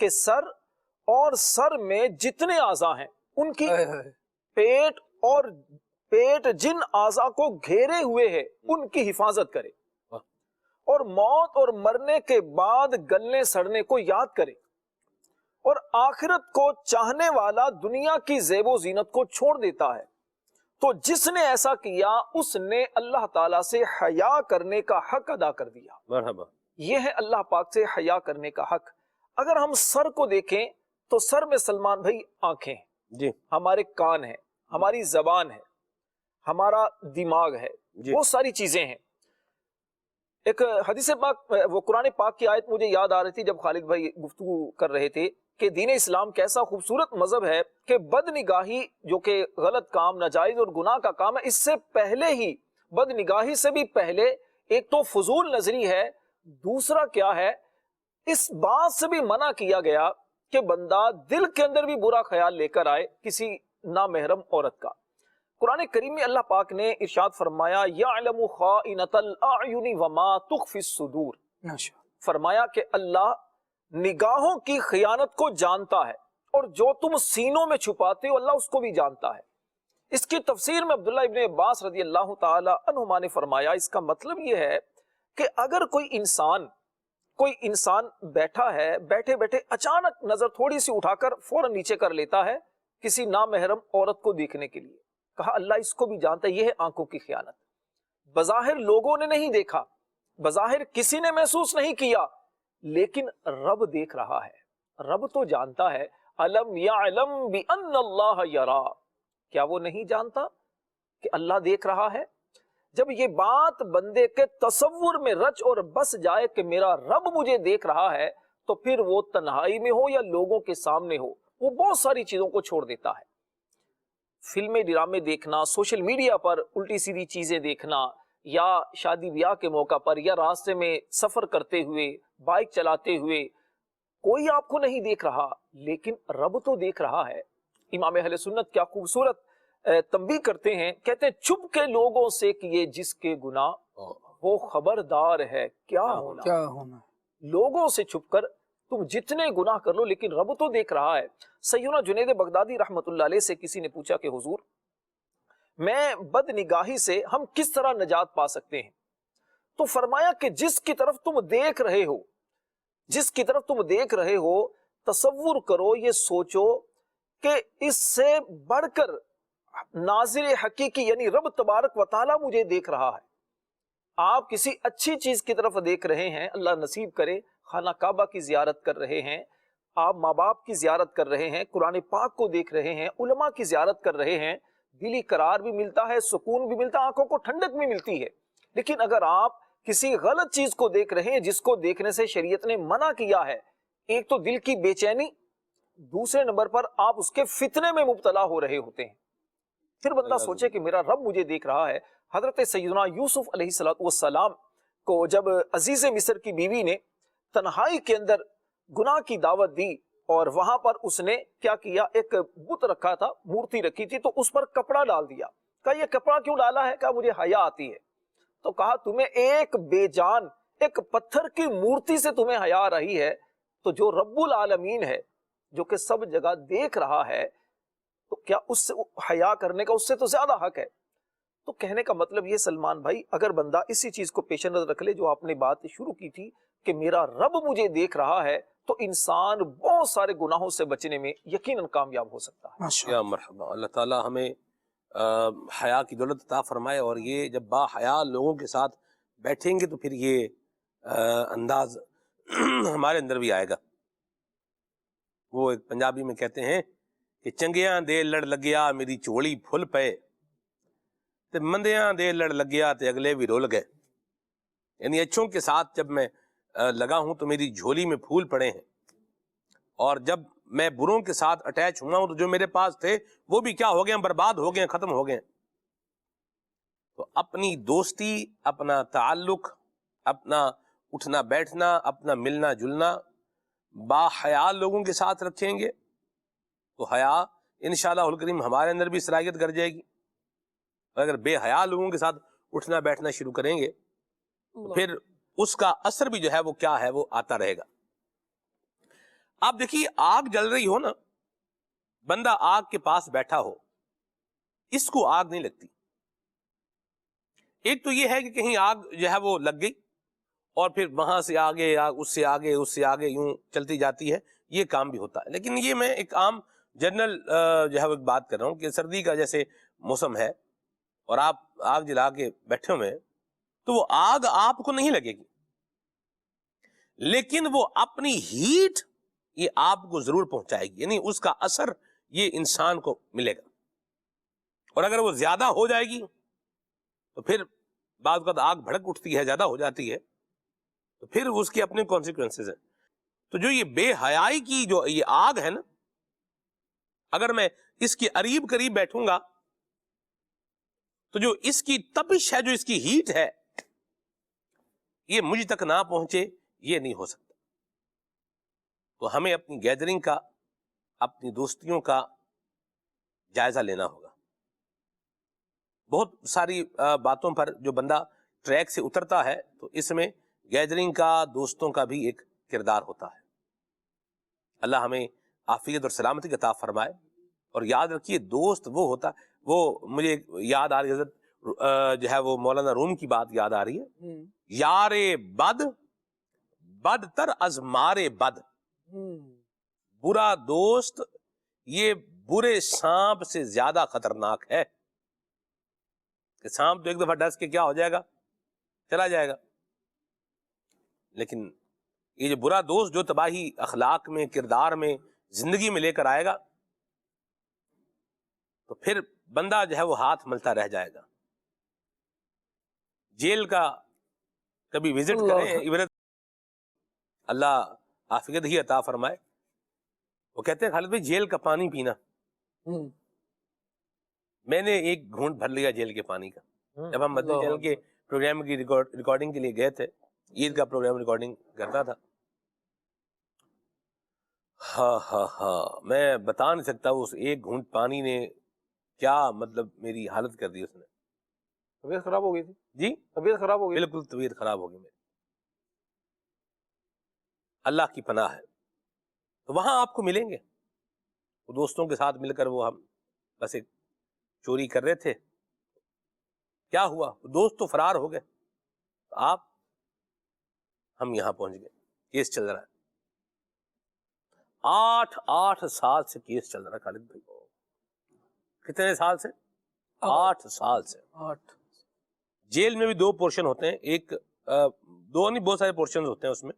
کہ سر اور سر میں جتنے اعضاء ہیں ان کی پیٹ جن اعضاء کو گھیرے ہوئے ہے ان کی حفاظت کرے، اور موت اور مرنے کے بعد گلنے سڑنے کو یاد کرے، اور آخرت کو چاہنے والا دنیا کی زیب و زینت کو چھوڑ دیتا ہے، تو جس نے ایسا کیا اس نے اللہ تعالیٰ سے حیا کرنے کا حق ادا کر دیا۔ مرحبا۔ یہ ہے اللہ پاک سے حیا کرنے کا حق۔ اگر ہم سر کو دیکھیں تو سر میں سلمان بھائی آنکھیں ہیں، جی ہمارے کان ہیں، ہماری زبان ہے، ہمارا دماغ ہے، بہت ساری چیزیں ہیں۔ ایک حدیث پاک، وہ قرآن پاک کی آیت مجھے یاد آ رہی تھی جب خالد بھائی گفتگو کر رہے تھے کہ دین اسلام کیسا خوبصورت مذہب ہے کہ بد نگاہی جو کہ غلط کام، ناجائز اور گناہ کا کام ہے، اس سے پہلے ہی، بد نگاہی سے بھی پہلے ایک تو فضول نظری ہے، دوسرا کیا ہے، اس بات سے بھی منع کیا گیا کہ بندہ دل کے اندر بھی برا خیال لے کر آئے کسی نامحرم عورت کا۔ قرآن کریم میں اللہ پاک نے ارشاد فرمایا یعلم خائنۃ الاعین وما تخفی الصدور، فرمایا کہ اللہ نگاہوں کی خیانت کو جانتا ہے اور جو تم سینوں میں چھپاتے ہو اللہ اس کو بھی جانتا ہے۔ اس کی تفسیر میں عبداللہ ابن عباس رضی اللہ تعالی عنہما نے فرمایا اس کا مطلب یہ ہے کہ اگر کوئی انسان بیٹھا ہے، بیٹھے بیٹھے اچانک نظر تھوڑی سی اٹھا کر فوراً نیچے کر لیتا ہے کسی نامحرم عورت کو دیکھنے کے لیے، کہا اللہ اس کو بھی جانتا ہے، یہ ہے آنکھوں کی خیانت۔ بظاہر لوگوں نے نہیں دیکھا، بظاہر کسی نے محسوس نہیں کیا، لیکن رب دیکھ رہا ہے، رب تو جانتا ہے۔ الم یعلم بان اللہ یرا، کیا وہ نہیں جانتا کہ اللہ دیکھ رہا ہے؟ جب یہ بات بندے کے تصور میں رچ اور بس جائے کہ میرا رب مجھے دیکھ رہا ہے، تو پھر وہ تنہائی میں ہو یا لوگوں کے سامنے ہو، وہ بہت ساری چیزوں کو چھوڑ دیتا ہے۔ فلمیں ڈرامے دیکھنا، سوشل میڈیا پر الٹی سیدھی چیزیں دیکھنا، یا شادی بیاہ کے موقع پر، یا راستے میں سفر کرتے ہوئے، بائک چلاتے ہوئے، کوئی آپ کو نہیں دیکھ رہا لیکن رب تو دیکھ رہا ہے۔ امام اہل سنت کیا خوبصورت تنبیہ کرتے ہیں، کہتے ہیں چھپ کے لوگوں سے کیے جس کے گناہ وہ خبردار ہے کیا ہونا۔ لوگوں سے چھپ کر تم جتنے گناہ کر لو لیکن رب تو دیکھ رہا ہے۔ سیدنا جنید بغدادی رحمت اللہ علیہ سے کسی نے پوچھا کہ حضور میں بد نگاہی سے ہم کس طرح نجات پا سکتے ہیں؟ تو فرمایا کہ جس کی طرف تم دیکھ رہے ہو تصور کرو، یہ سوچو کہ اس سے بڑھ کر ناظر حقیقی یعنی رب تبارک و تعالی مجھے دیکھ رہا ہے۔ آپ کسی اچھی چیز کی طرف دیکھ رہے ہیں، اللہ نصیب کرے، خانہ کعبہ کی زیارت کر رہے ہیں، آپ ماں باپ کی زیارت کر رہے ہیں، قرآن پاک کو دیکھ رہے ہیں، علماء کی زیارت کر رہے ہیں، دلی قرار بھی ملتا ہے، سکون بھی ملتا ہے، آنکھوں کو ٹھنڈک بھی ملتی ہے۔ لیکن اگر آپ کسی غلط چیز کو دیکھ رہے ہیں جس کو دیکھنے سے شریعت نے منع کیا ہے، ایک تو دل کی بے چینی، دوسرے نمبر پر آپ اس کے فتنے میں مبتلا ہو رہے ہوتے ہیں۔ پھر بندہ سوچے کہ میرا رب مجھے دیکھ رہا ہے۔ حضرت سیدنا یوسف علیہ السلام کو جب عزیز مصر کی بیوی نے تنہائی کے اندر گناہ کی دعوت دی اور وہاں پر اس نے کیا کیا، ایک بت رکھا تھا، مورتی رکھی تھی، تو اس پر کپڑا ڈال دیا۔ کہا یہ کپڑا کیوں ڈالا ہے؟ کہا مجھے حیا آتی ہے۔ تو کہا تمہیں ایک بے جان، ایک پتھر کی مورتی سے تمہیں حیا آ رہی ہے، تو جو رب العالمین ہے، جو کہ سب جگہ دیکھ رہا ہے، تو کیا اس سے حیا کرنے کا اس سے تو زیادہ حق ہے۔ تو کہنے کا مطلب یہ سلمان بھائی، اگر بندہ اسی چیز کو پیش نظر رکھ لے جو آپ نے بات شروع کی تھی کہ میرا رب مجھے دیکھ رہا ہے، تو انسان بہت سارے گناہوں سے بچنے میں یقیناً کامیاب ہو سکتا ہے۔ یا مرحبا، اللہ تعالی ہمیں حیا کی دولت عطا فرمائے، اور یہ جب با حیا لوگوں کے ساتھ بیٹھیں گے تو پھر یہ انداز ہمارے اندر بھی آئے گا۔ وہ ایک پنجابی میں کہتے ہیں کہ چنگیاں دے لڑ لگیا میری چوڑی پھل پے، تے مندیاں دے لڑ لگیا تے اگلے بھی رول گئے۔ یعنی اچھوں کے ساتھ جب میں لگا ہوں تو میری جھولی میں پھول پڑے ہیں، اور جب میں بروں کے ساتھ اٹیچ ہوا ہوں تو جو میرے پاس تھے وہ بھی کیا ہو گئے، برباد ہو گئے، ختم ہو گئے۔ تو اپنی دوستی، اپنا تعلق، اپنا اٹھنا بیٹھنا، اپنا ملنا جلنا با حیا لوگوں کے ساتھ رکھیں گے تو حیا انشاءاللہ الکریم ہمارے اندر بھی صلاحیت کر جائے گی۔ اور اگر بے حیا لوگوں کے ساتھ اٹھنا بیٹھنا شروع کریں گے تو پھر اس کا اثر بھی جو ہے وہ کیا ہے، وہ آتا رہے گا۔ آپ دیکھیے آگ جل رہی ہو نا, بندہ آگ کے پاس بیٹھا ہو, اس کو آگ نہیں لگتی. ایک تو یہ ہے کہ کہیں آگ جو ہے وہ لگ گئی اور پھر وہاں سے آگے اس سے آگے اس سے آگے یوں چلتی جاتی ہے, یہ کام بھی ہوتا ہے. لیکن یہ میں ایک عام جنرل جو ہے وہ ایک بات کر رہا ہوں کہ سردی کا جیسے موسم ہے اور آپ آگ جلا کے بیٹھے ہوئے ہیں, تو وہ آگ آپ کو نہیں لگے گی, لیکن وہ اپنی ہیٹ یہ آپ کو ضرور پہنچائے گی, یعنی اس کا اثر یہ انسان کو ملے گا. اور اگر وہ زیادہ ہو جائے گی تو پھر بعض اوقات آگ بھڑک اٹھتی ہے, زیادہ ہو جاتی ہے, تو پھر اس کے اپنے کانسیکوینسز ہیں. تو جو یہ بے حیائی کی جو یہ آگ ہے نا, اگر میں اس کے قریب بیٹھوں گا تو جو اس کی تپش ہے, جو اس کی ہیٹ ہے, یہ مجھ تک نہ پہنچے, یہ نہیں ہو سکتا. تو ہمیں اپنی گیدرنگ کا, اپنی دوستیوں کا جائزہ لینا ہوگا. بہت ساری باتوں پر جو بندہ ٹریک سے اترتا ہے تو اس میں گیدرنگ کا, دوستوں کا بھی ایک کردار ہوتا ہے. اللہ ہمیں عافیت اور سلامتی کا عطا فرمائے. اور یاد رکھیے دوست وہ ہوتا, وہ مجھے یاد آ رہی ہے حضرت جو ہے وہ مولانا روم کی بات یاد آ رہی ہے, یار بد بدتر از مار بد. برا دوست یہ برے سانپ سے زیادہ خطرناک ہے. کہ سانپ تو ایک دفعہ ڈس کے کیا ہو جائے گا, چلا جائے گا, لیکن یہ جو برا دوست جو تباہی اخلاق میں, کردار میں, زندگی میں لے کر آئے گا, تو پھر بندہ جو ہے وہ ہاتھ ملتا رہ جائے گا. جیل کا کبھی وزٹ کریں, عبرت اللہ عافیت ہی عطا فرمائے. وہ کہتے ہیں خالد بھائی جیل کا پانی پینا, میں نے ایک گھونٹ بھر لیا جیل کے پانی کا. جب ہم مدنی چینل کے پروگرام کی ریکارڈنگ کے لیے گئے تھے, عید کا پروگرام ریکارڈنگ کرتا تھا, ہاں میں بتا نہیں سکتا اس ایک گھونٹ پانی نے کیا مطلب میری حالت کر دی. اس نے طبیعت خراب ہو گئی تھی. جی طبیعت خراب ہو گئی, بالکل طبیعت خراب ہو گئی میری. اللہ کی پناہ ہے. تو وہاں آپ کو ملیں گے, وہ دوستوں کے ساتھ مل کر وہ ہم بس ایک چوری کر رہے تھے, کیا ہوا, دوست تو فرار ہو گئے, ہم یہاں پہنچ گئے. کیس چل رہا ہے 8 سال سے کیس چل رہا ہے خالد بھائی. کتنے سال سے؟ 8 سال سے. 8 جیل میں بھی 2 پورشن ہوتے ہیں, ایک 2 نہیں بہت سارے پورشن ہوتے ہیں اس میں.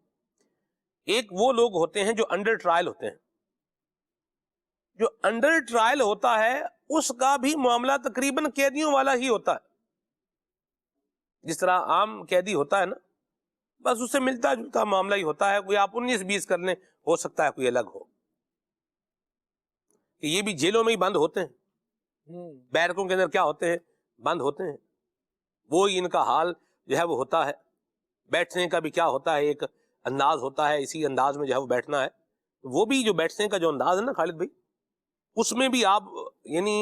ایک وہ لوگ ہوتے ہیں جو انڈر ٹرائل ہوتے ہیں. جو انڈر ٹرائل ہوتا ہے اس کا بھی معاملہ تقریباً قیدیوں والا ہی ہوتا ہے. جس طرح عام قیدی ہوتا ہے نا, بس اس سے ملتا جلتا معاملہ ہی ہوتا ہے. کوئی آپ 19-20 کر لیں, ہو سکتا ہے کوئی الگ ہو. کہ یہ بھی جیلوں میں ہی بند ہوتے ہیں, بیرکوں کے اندر کیا ہوتے ہیں, بند ہوتے ہیں. وہی ان کا حال جو ہے وہ ہوتا ہے. بیٹھنے کا بھی کیا ہوتا ہے, ایک انداز ہوتا ہے, اسی انداز میں جو ہے وہ بیٹھنا ہے. وہ بھی جو بیٹھنے کا جو انداز ہے نا خالد بھائی, اس میں بھی آپ یعنی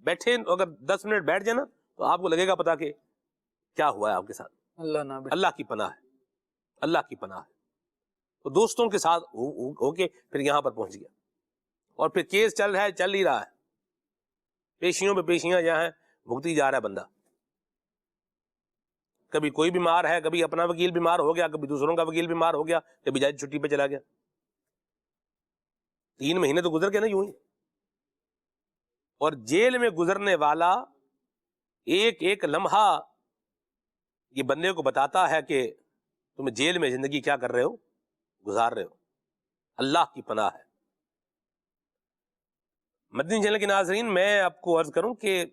بیٹھے اگر 10 منٹ بیٹھ جائے نا تو آپ کو لگے گا پتا کہ کیا ہوا ہے آپ کے ساتھ. اللہ کی پناہ ہے, اللہ کی پناہ ہے. تو دوستوں کے ساتھ ہو کے پھر یہاں پر پہنچ گیا, اور پھر کیس چل ہی رہا ہے. پیشیوں پہ پیشیاں جہاں ہیں بھگتی جا رہا ہے بندہ. کبھی کوئی بیمار ہے, کبھی اپنا وکیل بیمار ہو گیا, کبھی دوسروں کا وکیل بیمار ہو گیا, کبھی جج چھٹی پہ چلا گیا. 3 مہینے تو گزر گئے نا یوں ہی. اور جیل میں گزرنے والا ایک ایک لمحہ یہ بندے کو بتاتا ہے کہ تم جیل میں زندگی کیا کر رہے ہو, گزار رہے ہو. اللہ کی پناہ ہے. مدنی چینل کے ناظرین, میں آپ کو عرض کروں کہ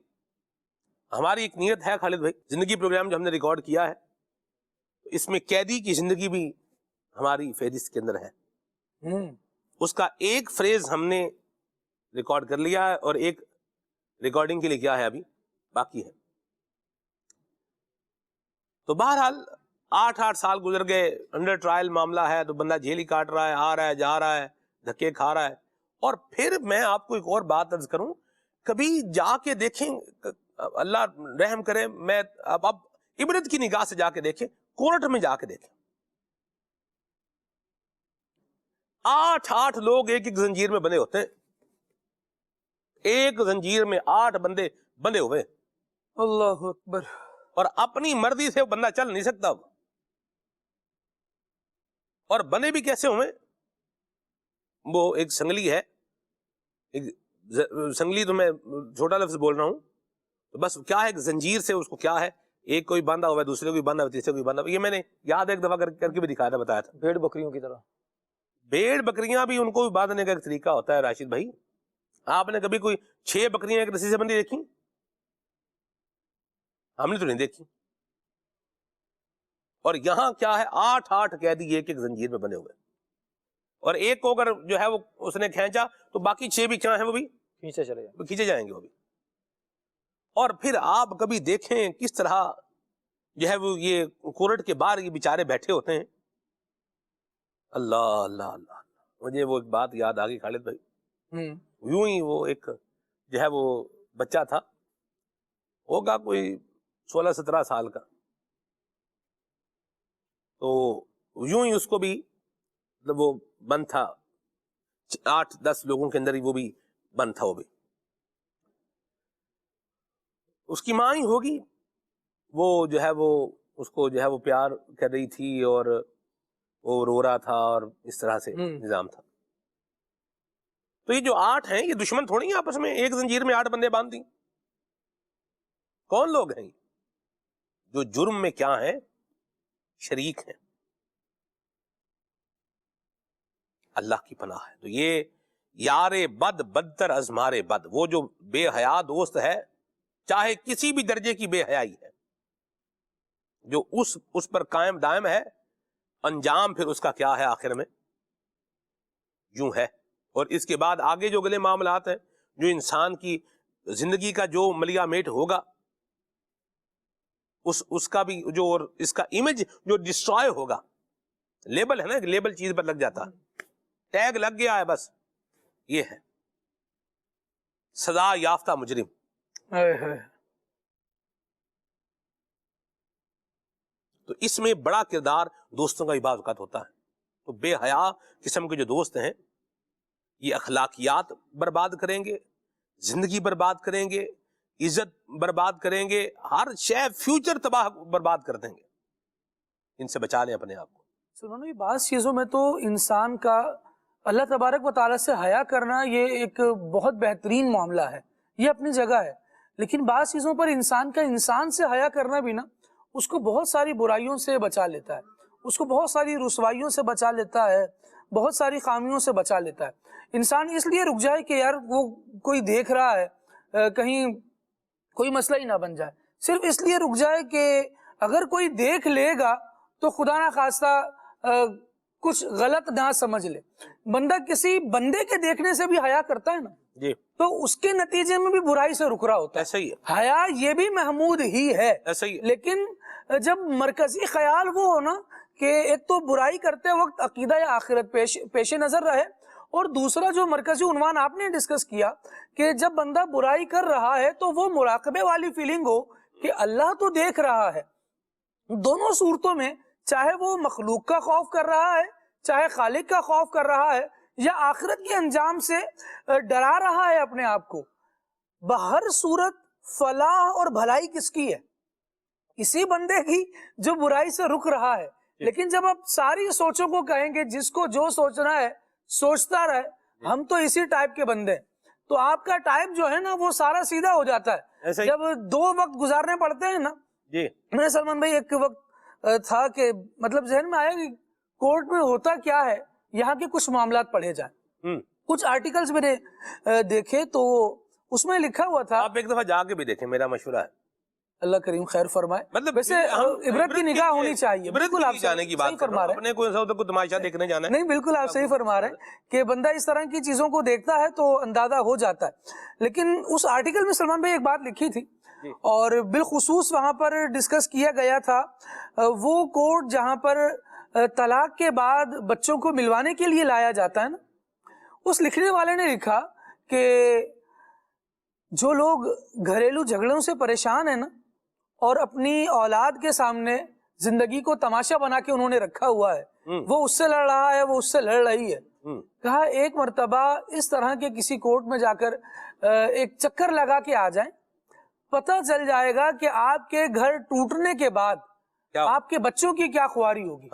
ہماری ایک نیت ہے خالد بھائی, زندگی پروگرام جو ہم نے ریکارڈ کیا ہے اس میں قیدی کی زندگی بھی ہماری فہرست کے اندر ہے. اس کا ایک فریز ہم نے ریکارڈ کر لیا ہے اور ایک ریکارڈنگ کے لیے کیا ہے ابھی باقی ہے. تو بہرحال 8 سال گزر گئے, انڈر ٹرائل معاملہ ہے, تو بندہ جیل ہی کاٹ رہا ہے, آ رہا ہے, جا رہا ہے, دھکے کھا رہا ہے. اور پھر میں آپ کو ایک اور بات عرض کروں, کبھی جا کے دیکھیں, اللہ رحم کرے, میں اب عبرت کی نگاہ سے جا کے دیکھیں, کورٹ میں جا کے دیکھیں. 8 لوگ ایک زنجیر میں بندے ہوتے ہیں, ایک زنجیر میں 8 بندے بندے ہوئے, اللہ اکبر. اور اپنی مرضی سے وہ بندہ چل نہیں سکتا. اور بنے بھی کیسے ہوئے؟ وہ ایک سنگلی ہے, ایک سنگلی تو میں چھوٹا لفظ بول رہا ہوں, تو بس کیا ہے, ایک زنجیر سے اس کو کیا ہے, ایک کوئی باندھا ہوا ہے, دوسرے کوئی باندھا ہوا ہے, تیسرے کوئی باندھا ہوا ہے. یہ میں نے یاد ایک دفعہ کر کے بھی دکھایا تھا, بتایا تھا. بھیڑ بکریوں کی طرح. بھیڑ بکریاں بھی ان کو بھی باندھنے کا ایک طریقہ ہوتا ہے راشد بھائی. آپ نے کبھی کوئی 6 بکریاں ایک رسی سے بندھی دیکھی؟ ہم نے تو نہیں دیکھی. اور یہاں کیا ہے, 8 قیدی ایک زنجیر میں بنے ہوئے, اور ایک کو اگر جو ہے وہ اس نے کھینچا تو باقی 6 بھی کیا ہیں, وہ بھی کھینچے جائیں گے وہ بھی. اور پھر آپ کبھی دیکھیں کس طرح جو ہے وہ یہ کورٹ کے باہر یہ بیچارے بیٹھے ہوتے ہیں. اللہ اللہ اللہ, مجھے وہ ایک بات یاد آ گئی خالد بھائی. یوں ہی وہ ایک جو ہے وہ بچہ تھا, ہوگا کوئی 16-17 سال کا, تو یوں ہی اس کو بھی مطلب وہ بند تھا, 8-10 لوگوں کے اندر ہی وہ بھی بند تھا. وہ بھی اس کی ماں ہی ہوگی, وہ جو ہے وہ اس کو جو ہے وہ پیار کر رہی تھی, اور وہ رو رہا تھا, اور اس طرح سے نظام تھا. تو یہ جو 8 ہیں یہ دشمن تھوڑی ہیں آپس میں, ایک زنجیر میں 8 بندے باندھ دی. کون لوگ ہیں جو جرم میں کیا ہیں, شریک ہیں. اللہ کی پناہ ہے. تو یہ یار بد بدتر از مار بد, وہ جو بے حیا دوست ہے, چاہے کسی بھی درجے کی بے حیائی ہے, جو اس پر قائم دائم ہے, انجام پھر اس کا کیا ہے آخر میں, یوں ہے. اور اس کے بعد آگے جو اگلے معاملات ہیں, جو انسان کی زندگی کا جو ملیا میٹ ہوگا, اس کا بھی جو, اور اس کا امیج جو ڈسٹرائے ہوگا. لیبل ہے نا, لیبل چیز پر لگ جاتا, ٹیگ لگ گیا ہے, بس یہ ہے سزا یافتہ مجرم. تو اس میں بڑا کردار دوستوں کا ہی بعض اوقات ہوتا ہے. تو بے حیا قسم کے جو دوست ہیں, یہ اخلاقیات برباد کریں گے, زندگی برباد کریں گے, عزت برباد کریں گے, ہر شے فیوچر تباہ برباد کر دیں گے. ان سے بچا لیں اپنے آپ کو. سنو نا, بعض چیزوں میں تو انسان کا اللہ تبارک و تعالیٰ سے حیا کرنا یہ ایک بہت بہترین معاملہ ہے, یہ اپنی جگہ ہے. لیکن بعض چیزوں پر انسان کا انسان سے حیا کرنا بھی نا اس کو بہت ساری برائیوں سے بچا لیتا ہے, اس کو بہت ساری رسوائیوں سے بچا لیتا ہے, بہت ساری خامیوں سے بچا لیتا ہے. انسان اس لیے رک جائے کہ یار وہ کوئی دیکھ رہا ہے, کہیں کوئی مسئلہ ہی نہ بن جائے, صرف اس لیے رک جائے کہ اگر کوئی دیکھ لے گا تو خدا نہ خواستہ کچھ غلط نہ سمجھ لے. بندہ کسی بندے کے دیکھنے سے بھی حیا کرتا ہے نا جی, تو اس کے نتیجے میں بھی برائی سے رک رہا ہوتا ہے. ایسا ہی ہے, حیا یہ بھی محمود ہی ہے, ایسا ہی ہے. لیکن جب مرکزی خیال وہ ہو نا کہ ایک تو برائی کرتے وقت عقیدہ یا آخرت پیش نظر رہے, اور دوسرا جو مرکزی عنوان آپ نے ڈسکس کیا کہ جب بندہ برائی کر رہا ہے تو وہ مراقبے والی فیلنگ ہو کہ اللہ تو دیکھ رہا ہے. دونوں صورتوں میں چاہے وہ مخلوق کا خوف کر رہا ہے, چاہے خالق کا خوف کر رہا ہے, یا آخرت کے انجام سے ڈرا رہا ہے اپنے آپ کو, بہر صورت فلاح اور بھلائی کس کی ہے؟ اسی بندے کی جو برائی سے رک رہا ہے. لیکن جب آپ ساری سوچوں کو کہیں گے جس کو جو سوچنا ہے سوچتا رہے, ہم تو اسی ٹائپ کے بندے ہیں, تو آپ کا ٹائپ جو ہے نا وہ سارا سیدھا ہو جاتا ہے. جب 2 وقت گزارنے پڑتے ہیں نا, میں سلمان بھائی ایک وقت تھا کہ مطلب ذہن میں آیا کہ کورٹ میں ہوتا کیا ہے, یہاں کے کچھ معاملات پڑھے جائیں. کچھ آرٹیکلز میں نے دیکھے تو اس میں لکھا ہوا تھا, آپ ایک دفعہ جا کے بھی دیکھیں, میرا مشورہ ہے. اللہ کریم خیر فرمائے. مطلب ویسے عبرت کی نگاہ ہونی چاہیے. بالکل آپ جانے کی بات کر رہا ہوں, اپنے کوئی تماشا دیکھنے جانا ہے نہیں, بالکل آپ صحیح فرما رہے ہیں کہ بندہ اس طرح کی چیزوں کو دیکھتا ہے تو اندازہ ہو جاتا ہے. لیکن اس آرٹیکل میں سلمان بھائی ایک بات لکھی تھی, اور بالخصوص وہاں پر ڈسکس کیا گیا تھا وہ کورٹ جہاں پر طلاق کے بعد بچوں کو ملوانے کے لیے لایا جاتا ہے نا, اس لکھنے والے نے لکھا کہ جو لوگ گھریلو جھگڑوں سے پریشان ہیں نا, اور اپنی اولاد کے سامنے زندگی کو تماشا بنا کے انہوں نے رکھا ہوا ہے, وہ اس سے لڑ رہا ہے, وہ اس سے لڑ رہی ہے, کہا ایک مرتبہ اس طرح کے کسی کورٹ میں جا کر ایک چکر لگا کے آ جائیں، پتہ چل جائے گا کہ آپ کے گھر ٹوٹنے کے بعد آپ کے بچوں کی کیا خواری ہوگی۔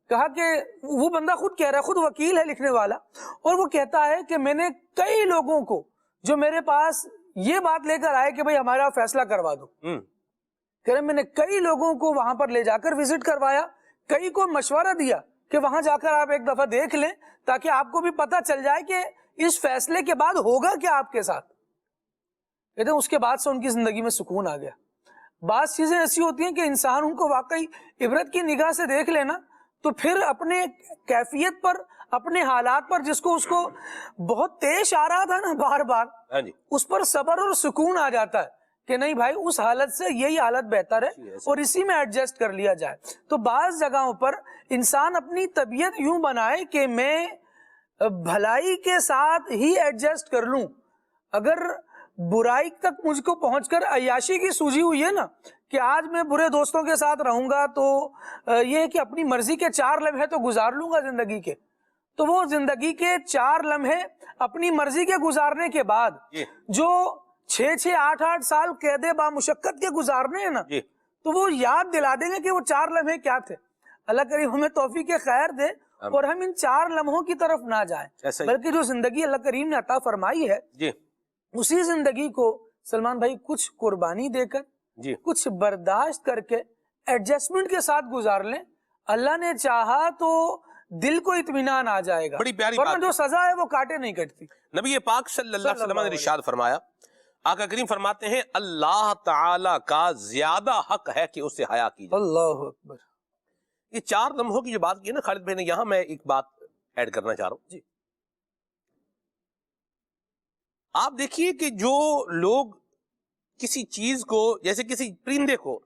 کہا کہ وہ بندہ خود کہہ رہا ہے، خود وکیل ہے لکھنے والا، اور وہ کہتا ہے کہ میں نے کئی لوگوں کو جو میرے پاس یہ بات لے کر آئے کہ بھئی ہمارا فیصلہ کروا دو، کہہ رہے میں نے کئی لوگوں کو وہاں پر لے جا کر وزٹ کروایا، کئی کو مشورہ دیا کہ وہاں جا کر آپ ایک دفعہ دیکھ لیں تاکہ آپ کو بھی پتہ چل جائے کہ اس فیصلے کے بعد ہوگا کیا آپ کے ساتھ۔ کہتے ہیں اس کے بعد سے ان کی زندگی میں سکون آ گیا۔ بعض چیزیں ایسی ہوتی ہیں کہ انسان ان کو واقعی عبرت کی نگاہ سے دیکھ لینا تو پھر اپنے کیفیت پر، اپنے حالات پر، جس کو اس کو بہت پیش آ رہا تھا نا بار بار، اس پر صبر اور سکون آ جاتا ہے کہ نہیں بھائی اس حالت سے یہی حالت بہتر ہے اور اسی میں ایڈجسٹ کر لیا جائے۔ تو بعض جگہوں پر انسان اپنی طبیعت یوں بنائے کہ میں بھلائی کے ساتھ ہی ایڈجسٹ کر لوں، اگر برائی تک مجھ کو پہنچ کر عیاشی کی سوجی ہوئی ہے نا کہ آج میں برے دوستوں کے ساتھ رہوں گا تو یہ ہے کہ اپنی مرضی کے 4 لمحے تو گزار لوں گا زندگی کے، تو وہ زندگی کے 4 لمحے اپنی مرضی کے گزارنے کے بعد جو 6 8 سال قید با مشقت کے گزارنے ہیں نا، تو وہ یاد دلا دیں گے کہ وہ 4 لمحے کیا تھے۔ اللہ کریم ہمیں توفیق خیر دے اور ہم ان 4 لمحوں کی طرف نہ جائیں، بلکہ جو زندگی اللہ کریم نے عطا فرمائی ہے اسی زندگی کو سلمان بھائی کچھ قربانی دے کر، کچھ برداشت کر کے ایڈجسٹمنٹ کے ساتھ گزار لیں۔ اللہ نے چاہا تو دل کو اطمینان آ جائے گا، بڑی پیاری ورنہ بات جو سزا ہے وہ کاٹے نہیں کٹتی۔ نبی پاک صلی اللہ علیہ وسلم نے ارشاد فرمایا، آقا کریم فرماتے ہیں اللہ تعالی کا زیادہ حق ہے کہ اسے حیا کی جائے۔ اللہ اکبر۔ یہ 4 لمحوں کی جو بات کی ہے نا خالد بھائی نے، یہاں میں ایک بات ایڈ کرنا چاہ رہا ہوں۔ آپ دیکھیے کہ جو لوگ کسی چیز کو، جیسے کسی پرندے کو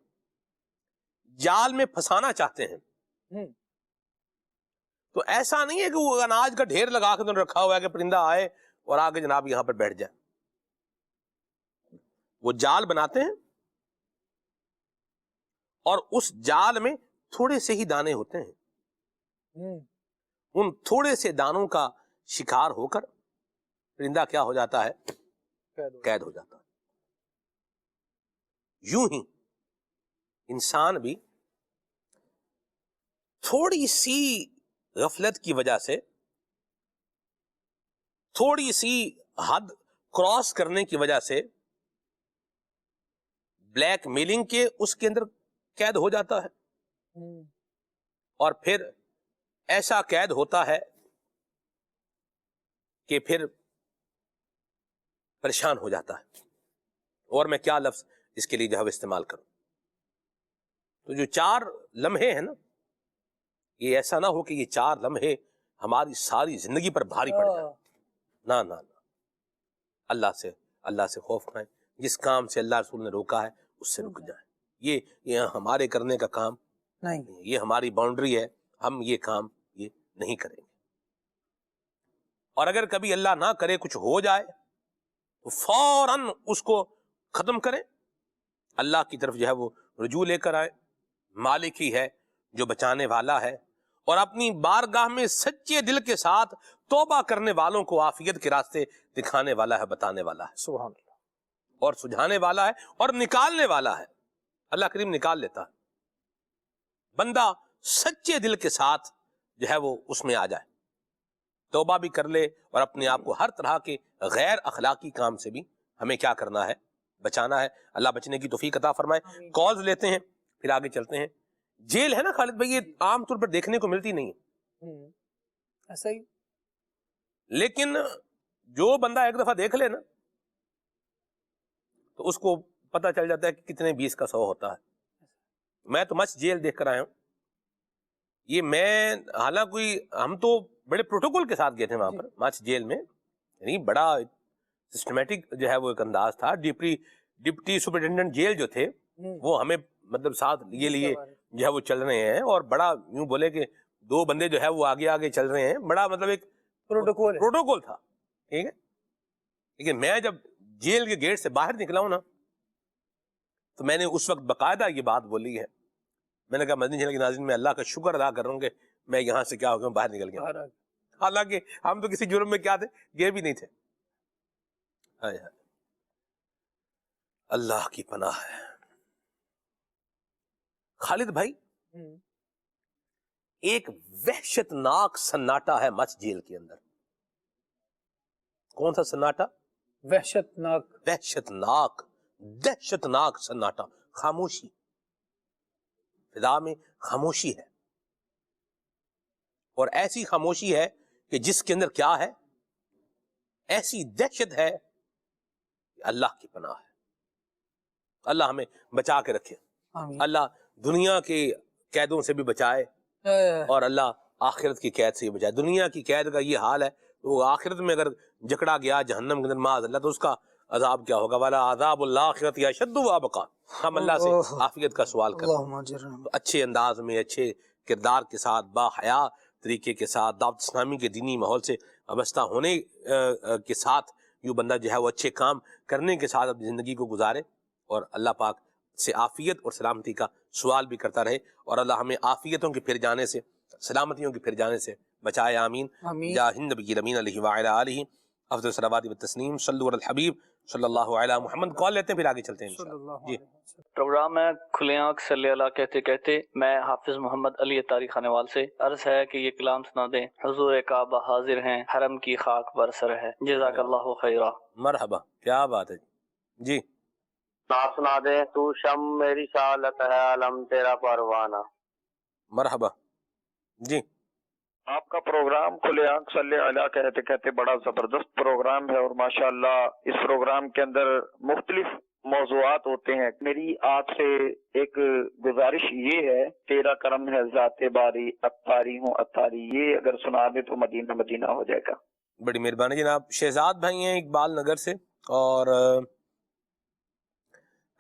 جال میں پھنسانا چاہتے ہیں، تو ایسا نہیں ہے کہ وہ اناج کا ڈھیر لگا کے رکھا ہوا ہے کہ پرندہ آئے اور آگے جناب یہاں پر بیٹھ جائے۔ وہ جال بناتے ہیں اور اس جال میں تھوڑے سے ہی دانے ہوتے ہیں، ان تھوڑے سے دانوں کا شکار ہو کر پرندہ کیا ہو جاتا ہے؟ قید ہو جاتا ہے۔ یوں ہی انسان بھی تھوڑی سی غفلت کی وجہ سے، تھوڑی سی حد کراس کرنے کی وجہ سے بلیک میلنگ کے اس کے اندر قید ہو جاتا ہے، اور پھر ایسا قید ہوتا ہے کہ پھر پریشان ہو جاتا ہے۔ اور میں کیا لفظ اس کے لیے جو ہے استعمال کروں، تو جو 4 لمحے ہیں نا، یہ ایسا نہ ہو کہ یہ 4 لمحے ہماری ساری زندگی پر بھاری پڑ جائیں۔ نہ نہ نہ، اللہ سے خوف کھائیں، جس کام سے اللہ رسول نے روکا ہے اس سے رک جائیں۔ یہ ہمارے کرنے کا کام نہیں، یہ ہماری باؤنڈری ہے، ہم یہ کام یہ نہیں کریں گے۔ اور اگر کبھی اللہ نہ کرے کچھ ہو جائے تو فوراً اس کو ختم کریں، اللہ کی طرف جو ہے وہ رجوع لے کر آئیں۔ مالک ہی ہے جو بچانے والا ہے، اور اپنی بارگاہ میں سچے دل کے ساتھ توبہ کرنے والوں کو عافیت کے راستے دکھانے والا ہے، بتانے والا ہے، سبحان اللہ، اور سجھانے والا ہے اور نکالنے والا ہے۔ اللہ کریم نکال لیتا ہے، بندہ سچے دل کے ساتھ جو ہے وہ اس میں آ جائے، توبہ بھی کر لے، اور اپنے آپ کو ہر طرح کے غیر اخلاقی کام سے بھی ہمیں کیا کرنا ہے؟ بچانا ہے۔ اللہ بچنے کی توفیق عطا فرمائے۔ کالز لیتے ہیں پھر آگے چلتے ہیں۔ جیل ہے نا خالد بھائی، یہ عام طور پر دیکھنے کو ملتی نہیں ہے، ایسا ہی، لیکن جو بندہ ایک دفعہ دیکھ لے نا تو اس کو پتہ چل جاتا ہے کہ کتنے 20 کا 100 ہوتا ہے۔ میں تو مچ جیل دیکھ کر آیا ہوں، یہ میں حالانکہ ہم تو بڑے پروٹوکول کے ساتھ گئے تھے وہاں پر مچ جیل میں، یعنی بڑا سسٹمیٹک جو ہے وہ ایک انداز تھا۔ ڈپٹی سپرنٹینڈنٹ جیل جو تھے وہ ہمیں مطلب ساتھ لیے جو ہے وہ چل رہے ہیں، اور بڑا یوں بولے کہ 2 بندے جو ہے وہ آگے آگے چل رہے ہیں، بڑا مطلب ایک پروٹوکول تھا، ٹھیک ہے۔ لیکن میں جب جیل کے گیٹ سے باہر نکلا ہوں نا تو میں نے اس وقت باقاعدہ یہ بات بولی ہے، میں نے کہا مدنی چینل کے ناظرین میں اللہ کا شکر ادا کر رہا ہوں کہ میں یہاں سے کیا ہو گیا باہر نکل گیا، حالانکہ ہم تو کسی جرم میں کیا تھے، گئے بھی نہیں تھے. ہائے ہائے، اللہ کی پناہ ہے. خالد بھائی، ایک وحشت ناک سناٹا ہے مچھ جیل کے اندر. کون سا سناٹا؟ وحشت ناک. دہشت ناک، دہشت ناک سناٹا، خاموشی. فضا میں خاموشی ہے، اور ایسی خاموشی ہے کہ جس کے اندر کیا ہے، ایسی دہشت ہے کہ اللہ کی پناہ ہے. اللہ ہمیں بچا کے رکھے، آمین. اللہ دنیا کے قیدوں سے بھی بچائے، اور اللہ آخرت کی قید سے بھی بچائے. دنیا کی قید کا یہ حال ہے، وہ آخرت میں اگر جکڑا گیا جہنم کے اندر معاذ اللہ، تو اس کا عذاب کیا ہوگا. والا عذاب الآخرت اشد وابقا. ہم اللہ سے عافیت کا سوال کرتے ہیں. اللہم اجرنا. تو اچھے انداز میں، اچھے کردار کے ساتھ، با حیا طریقے کے ساتھ، دعوت اسلامی کے دینی ماحول سے وابستہ ہونے کے ساتھ یوں بندہ جو ہے وہ اچھے کام کرنے کے ساتھ اپنی زندگی کو گزارے، اور اللہ پاک سے عافیت اور سلامتی کا سوال بھی کرتا رہے، اور اللہ ہمیں عافیتوں کے پھر جانے سے، سلامتیوں کے پھر جانے سے بچائے. آمین. آمین. یا ہند نبی الامین علیہ وعلی آلہ افضل الصلوات والتسلیم. صلو علی الحبیب صلی اللہ علی محمد. کال لیتے ہیں پھر آگے چلتے ہیں صلی انشاءاللہ. اللہ جی. علیہ وسلم. پروگرام ہے کھلے آنکھ صلی اللہ کہتے کہتے. میں حافظ محمد علی اتاری خانوال سے. عرض ہے کہ یہ کلام سنا دیں. حضور کعبہ حاضر ہیں، حرم کی خاک برسر ہے. جزاک اللہ خیرہ. مرحبا، کیا بات ہے جی. آپ سنا دیں. تو شم میری شالت ہے، علم تیرا پروانہ. مرحبا جی. آپ کا پروگرام کھلے آنکھ صلی اللہ کہتے کہتے بڑا زبردست پروگرام ہے، اور ماشاءاللہ اس پروگرام کے اندر مختلف موضوعات ہوتے ہیں. میری آپ سے ایک گزارش یہ ہے، تیرا کرم ہے ذات باری، اتاری ہوں اتاری، یہ اگر سنا دے تو مدینہ مدینہ ہو جائے گا. بڑی مہربانی جناب. شہزاد بھائی ہیں اقبال نگر سے، اور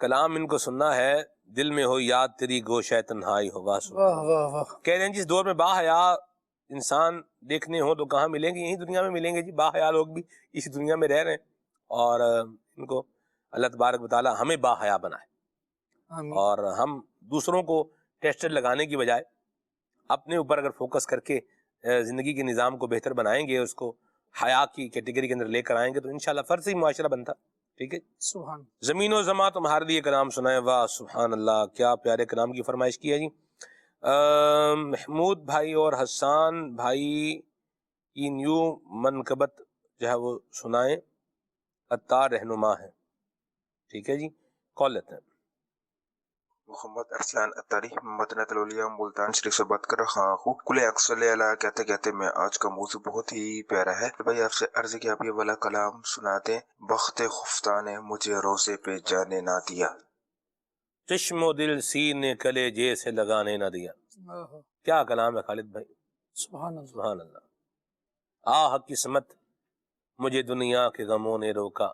کلام ان کو سننا ہے. دل میں ہو یاد تیری گوشہ تنہائی ہو. واہ واہ واہ. کہہ رہے ہیں جس دور میں با حیا انسان دیکھنے ہوں تو کہاں ملیں گے؟ یہی دنیا میں ملیں گے جی. با حیا لوگ بھی اسی دنیا میں رہ رہے ہیں، اور ان کو اللہ تبارک و تعالی ہمیں با حیا بنائے، آمین. اور ہم دوسروں کو ٹیسٹر لگانے کی بجائے اپنے اوپر اگر فوکس کر کے زندگی کے نظام کو بہتر بنائیں گے، اس کو حیا کی کیٹیگری کے اندر لے کر آئیں گے، تو انشاءاللہ فرض ہی معاشرہ بنتا. ٹھیک ہے. سبحان. زمین و زماں تمہارے لیے کلام سنائے. واہ سبحان اللہ، کیا پیارے کلام کی فرمائش کی ہے جی. محمود بھائی اور حسان بھائی کی نیو منقبت جو ہے وہ سنائیں. عطار رہنما ہے. ٹھیک ہے جی. کال لیتے ہیں. محمد ارسلان اتاری، مدینہ الاولیاء ملتان شریف سے بات کر رہا ہوں. کل اکثر اللہ کہتے کہتے میں آج کا موضوع بہت ہی پیارا ہے. بھائی آپ سے عرض ہے کہ آپ یہ والا کلام سنا دیں. بخت خفتہ نے مجھے روزے پہ جانے نہ دیا، چشم و دل سینے کلے جیسے لگانے نہ دیا. کیا کلام ہے خالد بھائی. سبحان اللہ. سبحان اللہ. آہ قسمت مجھے دنیا کے غموں نے روکا،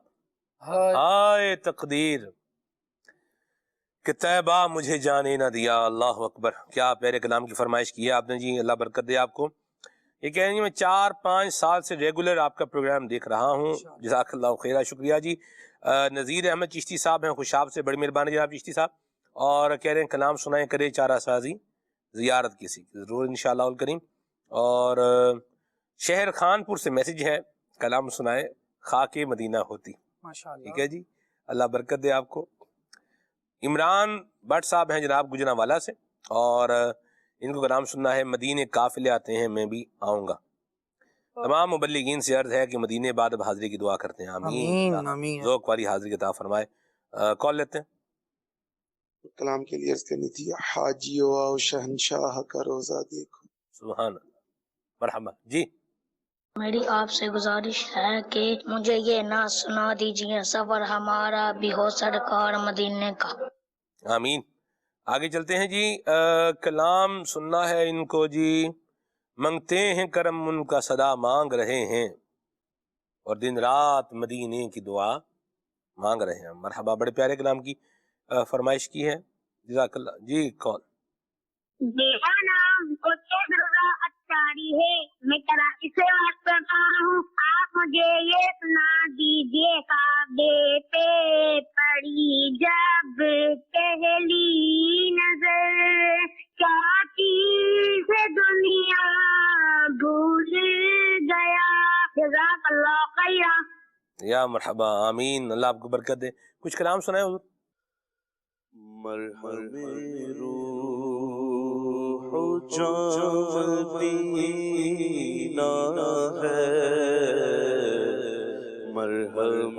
ہائے تقدیر کہ طیبہ مجھے جانے نہ دیا. اللہ اکبر. کیا پیارے کلام کی فرمائش کی ہے آپ نے جی. اللہ برکت دے آپ کو. یہ کہہ رہی ہیں میں 4-5 سال سے ریگولر آپ کا پروگرام دیکھ رہا ہوں. جزاک اللہ خیرہ. شکریہ جی. نذیر احمد چشتی صاحب ہیں خوشاب سے. بڑی مہربانی جناب چشتی صاحب. اور کہہ رہے ہیں کلام سنائیں کرے چارہ سازی زیارت کسی کی. ضرور انشاءاللہ الکریم. اور شہر خانپور سے میسج ہے، کلام سنائے خاک مدینہ ہوتی. ماشاءاللہ. ٹھیک ہے جی. اللہ برکت دے آپ کو. عمران بٹ صاحب ہیں جناب گجرانوالہ سے، اور ان کو کلام سننا ہے مدینے قافلے آتے ہیں میں بھی آؤں گا. تمام مبلغین سے عرض ہے کہ مدینے بعد اب حاضری کی دعا کرتے ہیں. آمین. آمین. ذوق والی حاضری عطا فرمائے. کال لیتے ہیں. کلام کے لیے عرض کرنی تھی، حاجیو آؤ شہنشاہ کا روزہ دیکھو. سبحان اللہ. مرحبا جی. میری آپ سے گزارش ہے کہ مجھے یہ نہ سنا دیجیے، سفر ہمارا بھی ہو سرکار مدینے کا. آمین. آگے چلتے ہیں جی. کلام سننا ہے ان کو جی. منگتے ہیں کرم ان کا صدا مانگ رہے ہیں، اور دن رات مدینے کی دعا مانگ رہے ہیں. مرحبا. بڑے پیارے کلام کی فرمائش کی ہے. جزاک اللہ جی. کون؟ میرا نام اتاری ہے، میں کراچی سے بات کرتا ہوں. آپ مجھے یہ سنا دیجیے، کعبے پہ پڑی جب پہلی نظر، کیا چیز دنیا بھول مرحبا آمین. اللہ آپ کو برکت دے. کچھ کلام سنائیں حضور. مرحم روح جان مدینہ ہے, مرحم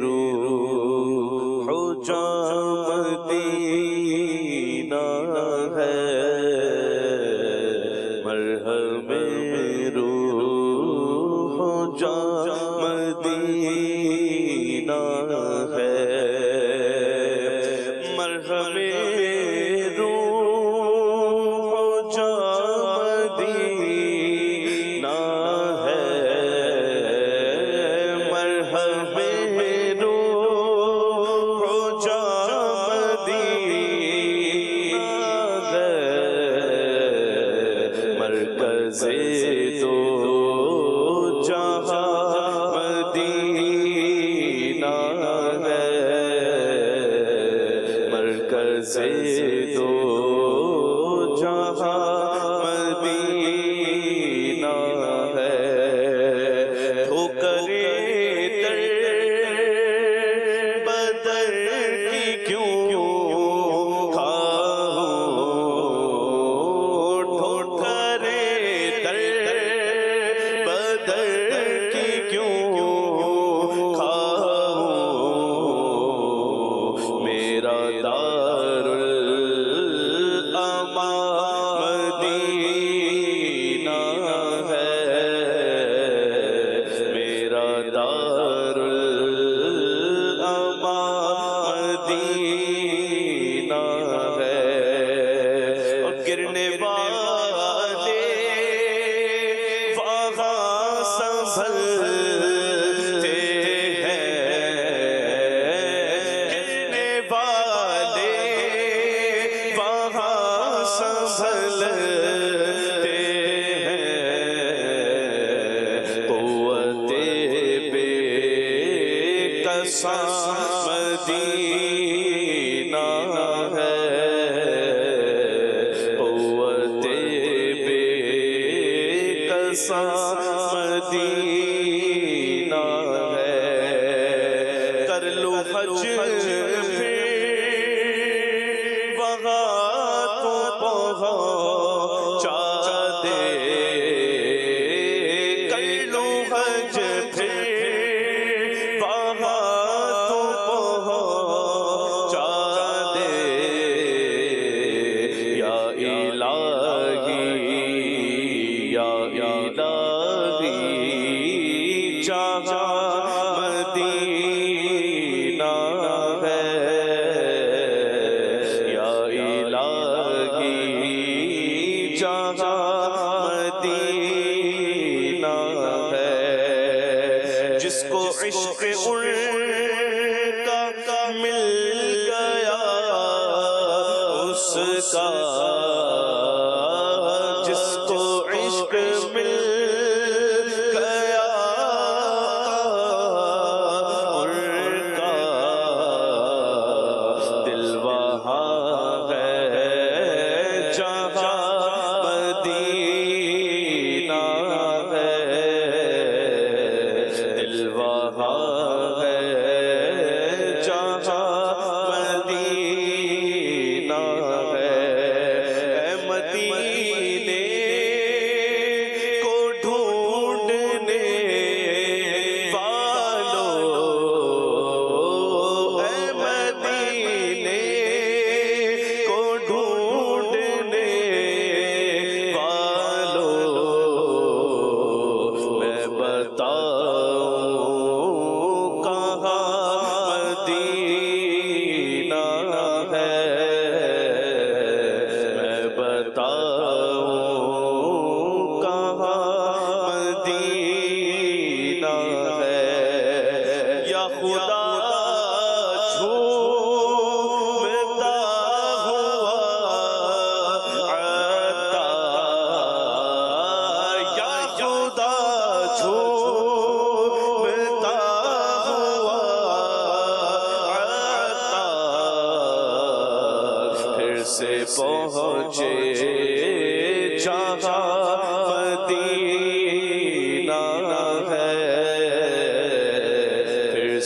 روح جان مدینہ ہے, مرحم روح جان مدینہ ہے, مرحم روح جان مدینہ ہے, مرحم روح جان مدینہ ہے, مرکز دو جہاں مدینہ ہے, مرکز دو جہاں مدینہ ہے, ٹھوکرے در بدر کی کیوں کھاؤں, ٹھوکرے در بدر کی کیوں کھاؤں, میرا دار الامان مدینہ ہے, میرا دار الامان مدینہ ہے, اور گرنے والے وہاں سنبھلتے ہیں, گرنے والے وہاں سنبھلتے ہیں, قوت بے کساں مدینہ ہے, قوت بے کساں مدینہ ہے, کر لو حج پھر وہاں تو پہنچا دے, کر لو حج پھر وہاں تو پہنچا دے, یا الہی یا الہی جہاں مدینہ ہے, یا الہی جہاں مدینہ ہے, جس کو عشق ان کا مل گیا اس کا, جس کو عشق مل گیا ان کا, دل وہاں ہے جہاں مدینہ ہے, دل وہاں ہے جہاں مدینہ ہے, اے مدینے کو ڈھونڈنے والوں, اے مدینے کو ڈھونڈنے والوں, میں بتاؤں کہاں مدینہ ہے, میں بتاؤں کہاں مدینہ ہے, یا خدا جھومتا ہوا عطا, یا خدا جھومتا ہوا عطا, پھر سے پہنچے جہاں مدینہ ہے,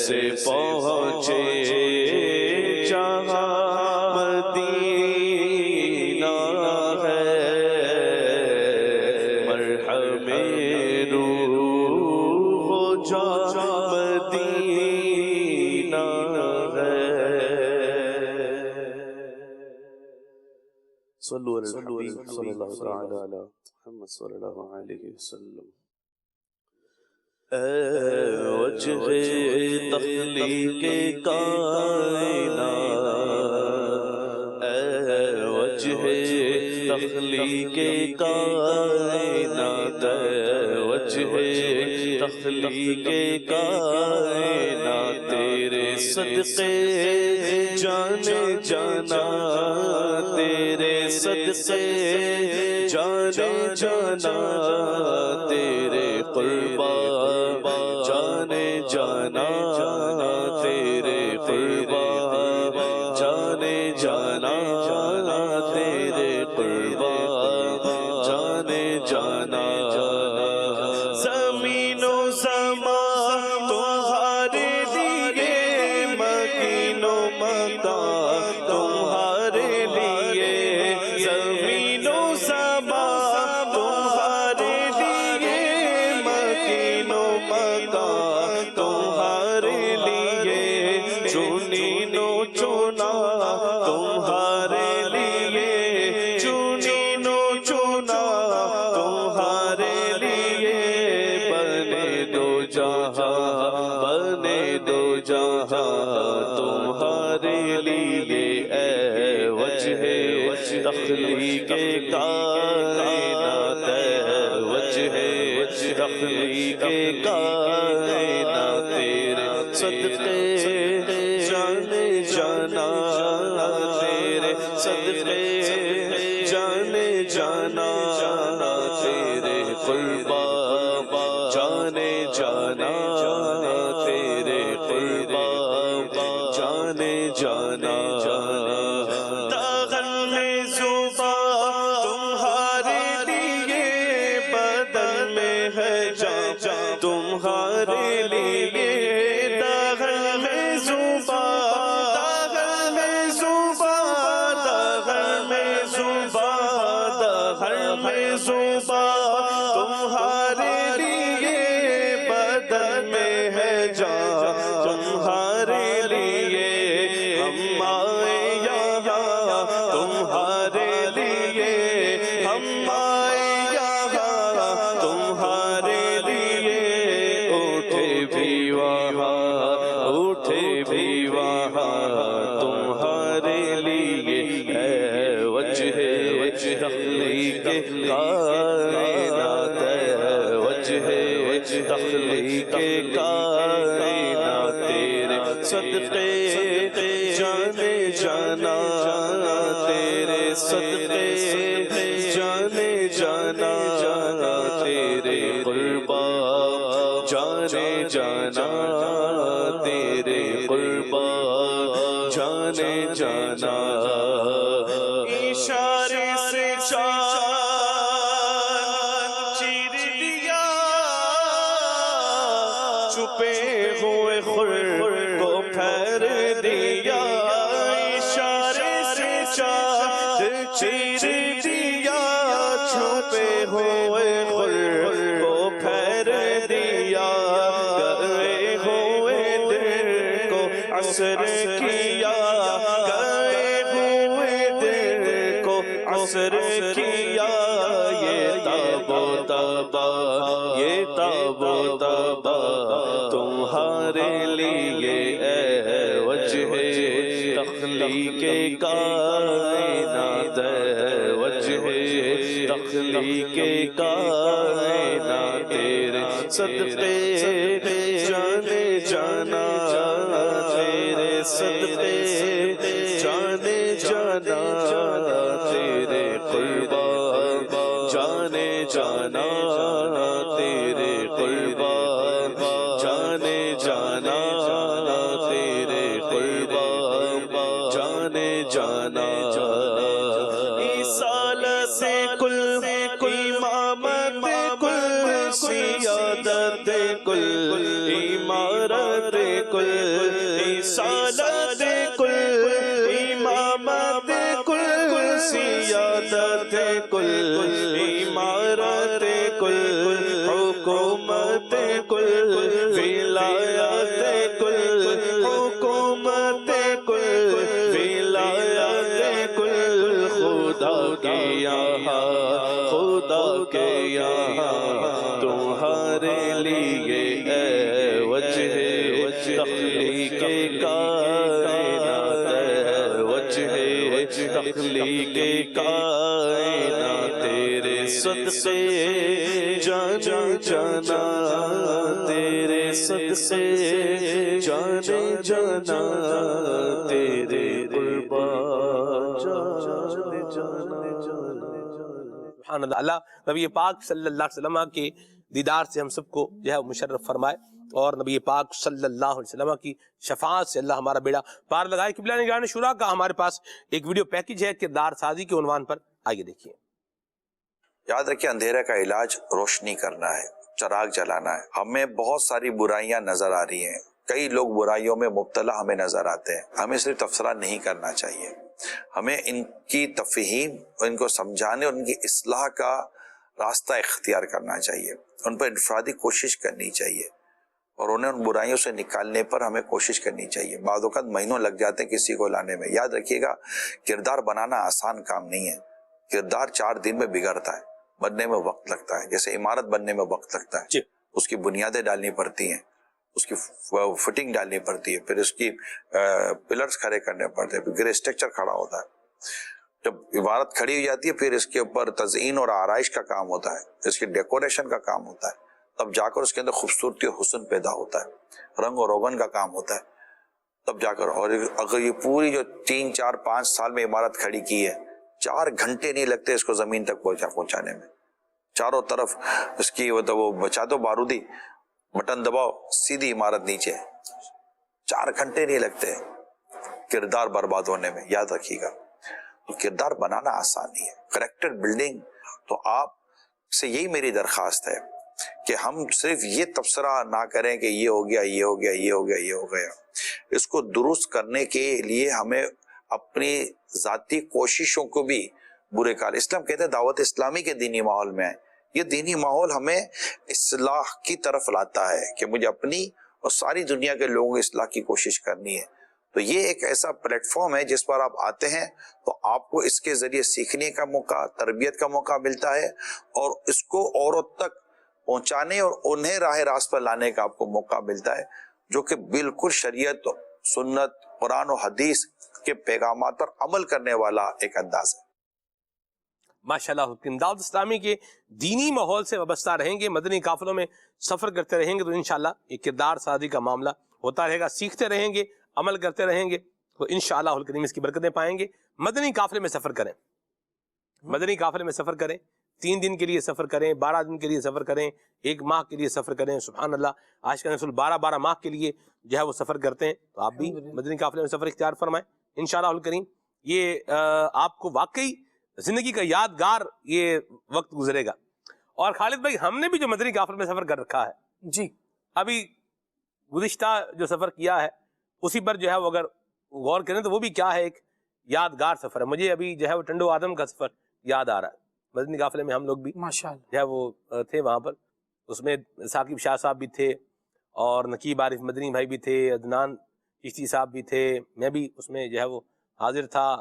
ایسے پہنچے جہاں مدینہ ہے، مرحم روح جہاں مدینہ ہے۔ صلو علی الحبیب صلی اللہ تعالی علی محمد صلی اللہ علیہ وسلم۔ اے وجہ تخلیق کائنات، اے وجہ تخلیق کائنات، اے وجہ تخلیق کائنات، تیرے صدقے جانے جانا، تیرے صدقے جانے جانا، تیرے قربا جانے جانا، تیرے قربا جانے جانا، تیرے قربا جانے جانا۔ زمین و زمان تمہارے لیے، مکین و مکان تمہارے لیے، زمین و زمان تمہارے لیے، مکین و مکان تمہارے لیے، چنین و چنا تمہارے لیے، چنین و چنا تمہارے لیے، بنے دو جہاں، بنے دو جہاں تمہارے لیے، اے وجہ تخلیق کائنات، اے وجہ تخلیق کائنات، تیرے صدقے جانے جانا، تیرے صدقے جانے جانا، تیرے قربا جانے جانا، تیرے قربا جانے جانا۔ داغن میں زبان تمہارے لیے، بدن میں ہے جان تمہارے لیے، داغن میں زبان، داغن میں زبان، داغن میں زبان، داغن میں زبان تمہارے لیے، بدن میں ہے جان تمہارے لیے، ہم آئے یہاں تمہارے لیے، ہم آئے یہاں تمہارے لیے، اٹھے بھی وہاں، اٹھے بھی وہاں تمہارے لیے، اے وجہ تخلیق کائنات، اے وجہ تخلیق کائنات، تیرے صدقے جانے جانا، تیرے صدقے جانے جانا، تیرے قربا جانے جانا، تیرے قربا جانے جانا۔ اشارے سے چاند چیر دیا، چھپے ہوئے خور کو پھیر دیا، اشارے سے چاند چیر دیا، چھپے ہوئے خور کو پھیر دیا، گئے ہوئے دل کو عصر کیا، گئے ہوئے دل کو عصر کیا، یہ تاب و تابا، یہ تاب و تابا تمہارے لیے، اے وجہ تخلیق کائنات، اے وجہ تخلیق کائنات، تیرے صدقے جانے جانا، تیرے صدقے جانے جانا، تیرے قربا جانے جانا، تیرے قربا جانے جانا، تیرے قربا جانے جانا۔ رسالت کل امامت کل سیادت کل عمارت کل رسالت کل امامت کل سیادت کل امارت کل حکومت کل ولایت کل حکومت کل ولایت کل خدا کے یہاں تمہارے لیے اے وجہ تخلیق کائنات وجہ تخلیق کائنات تیرے صدقے جانا جانا تیرے صدقے جانا جانا تیرے قربان جانے جانا سبحان اللہ. اللہ نبی پاک صلی اللہ علیہ وسلم کے دیدار سے ہم سب کو جو ہے مشرف فرمائے اور نبی پاک صلی اللہ علیہ وسلم کی شفاعت سے اللہ ہمارا بیڑا پار لگائے. قبلہ نگران شورا کا ہمارے پاس ایک ویڈیو پیکج ہے کردار سازی کے عنوان پر، آئیے دیکھیے. یاد رکھیے اندھیرے کا علاج روشنی کرنا ہے، چراغ جلانا ہے. ہمیں بہت ساری برائیاں نظر آ رہی ہیں، کئی لوگ برائیوں میں مبتلا ہمیں نظر آتے ہیں. ہمیں صرف تبصرہ نہیں کرنا چاہیے، ہمیں ان کی تفہیم، ان کو سمجھانے اور ان کی اصلاح کا راستہ اختیار کرنا چاہیے. ان پر انفرادی کوشش کرنی چاہیے اور انہیں ان برائیوں سے نکالنے پر ہمیں کوشش کرنی چاہیے. بعض اوقات مہینوں لگ جاتے ہیں کسی کو لانے میں. یاد رکھیے گا کردار بنانا آسان کام نہیں ہے. کردار 4 دن میں بگڑتا ہے، بننے میں وقت لگتا ہے. جیسے عمارت بننے میں وقت لگتا ہے، اس کی بنیادیں ڈالنی پڑتی ہیں، اس کی فٹنگ ڈالنی پڑتی ہے، پھر اس کی پلرز کھڑے کرنے پڑتے ہیں، پھر گرے اسٹرکچر کھڑا ہوتا ہے. جب عمارت کھڑی ہو جاتی ہے پھر اس کے اوپر تزئین اور آرائش کا کام ہوتا ہے، اس کی ڈیکوریشن کا کام ہوتا ہے، تب جا کر اس کے اندر خوبصورتی اور حسن پیدا ہوتا ہے. رنگ اور روغن کا کام ہوتا ہے تب جا کر. اور اگر یہ پوری جو 3 4 5 سال میں عمارت کھڑی کی ہے، 4 گھنٹے نہیں لگتے اس کو زمین تک پہنچانے میں. چاروں طرف اس کی وہ بچا دو بارودی، بٹن دباؤ، سیدھی عمارت نیچے. 4 گھنٹے نہیں لگتے کردار برباد ہونے میں. یاد رکھیے گا تو کردار بنانا آسان نہیں ہے. کریکٹر بلڈنگ تو آپ سے یہی میری درخواست ہے کہ ہم صرف یہ تبصرہ نہ کریں کہ یہ ہو گیا یہ ہو گیا یہ ہو گیا یہ ہو گیا. اس کو درست کرنے کے لیے ہمیں اپنی ذاتی کوششوں کو بھی برے کال. اسلام کہتے ہیں دعوت اسلامی کے دینی ماحول میں آئے. یہ دینی ماحول ہمیں اصلاح کی طرف لاتا ہے کہ مجھے اپنی اور ساری دنیا کے لوگوں کی اصلاح کی کوشش کرنی ہے. تو یہ ایک ایسا پلیٹ فارم ہے جس پر آپ آتے ہیں تو آپ کو اس کے ذریعے سیکھنے کا موقع، تربیت کا موقع ملتا ہے اور اس کو اوروں تک پہنچانے اور انہیں راہ راست پر لانے کا آپ کو موقع ملتا ہے، جو کہ بالکل شریعت، سنت، قرآن و حدیث کے پیغامات پر عمل کرنے والا ایک انداز ہے. ماشاءاللہ. دعوت اسلامی کے دینی ماحول سے وابستہ رہیں گے، مدنی قافلوں میں سفر کرتے رہیں گے تو انشاءاللہ یہ کردار سازی کا معاملہ ہوتا رہے گا. سیکھتے رہیں گے، عمل کرتے رہیں گے تو انشاءاللہ الکریم اس کی برکتیں پائیں گے. مدنی قافلے میں سفر کریں، مدنی قافلے میں سفر کریں. 3 دن کے لیے سفر کریں، 12 دن کے لیے سفر کریں، 1 ماہ کے لیے سفر کریں. سبحان اللہ. آج کا رسول 12 ماہ کے لیے جو ہے وہ سفر کرتے ہیں. تو آپ بھی مدنی قافلے میں سفر اختیار فرمائیں انشاءاللہ الکریم. یہ آپ کو واقعی زندگی کا یادگار یہ وقت گزرے گا. اور خالد بھائی ہم نے بھی جو مدنی قافلے میں سفر کر رکھا ہے جی، ابھی گزشتہ جو سفر کیا ہے اسی پر جو ہے وہ اگر غور کریں تو وہ بھی کیا ہے، ایک یادگار سفر ہے. مجھے ابھی جو ہے وہ ٹنڈو آدم کا سفر یاد آ رہا ہے. مدنی قافلے میں ہم لوگ بھی ماشاءاللہ جو ہے وہ تھے وہاں پر. اس میں ثاقب شاہ صاحب بھی تھے اور نقیب عارف مدنی بھائی بھی تھے، عدنان چشتی صاحب بھی تھے، میں بھی اس میں جو ہے وہ حاضر تھا.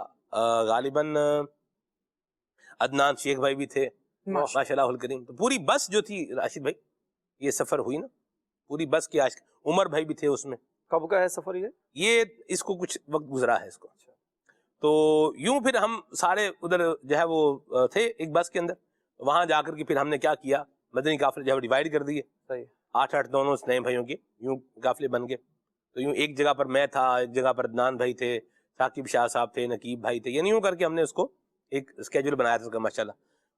غالباً عدنان شیخ بھائی بھی تھے ماشاءاللہ الکریم. تو پوری بس جو تھی راشد بھائی یہ سفر ہوئی نا، پوری بس کی. آج عمر بھائی بھی تھے اس میں. کب کا ہے سفر یہ اس کو کچھ وقت گزرا ہے اس کو. تو یوں پھر ہم سارے ادھر جو ہے وہ تھے ایک بس کے اندر. وہاں جا کر کے پھر ہم نے کیا کیا، مدنی قافلے جو ہے ڈیوائیڈ کر دیے. 8 دونوں نئے بھائیوں کے یوں قافلے بن گئے. تو یوں ایک جگہ پر میں تھا، ایک جگہ پر عدنان بھائی تھے، ثاقب شاہ صاحب تھے، نقیب بھائی تھے. یعنی یوں کر کے ہم نے اس کو ایک اسکیجول بنایا تھا ماشاءاللہ.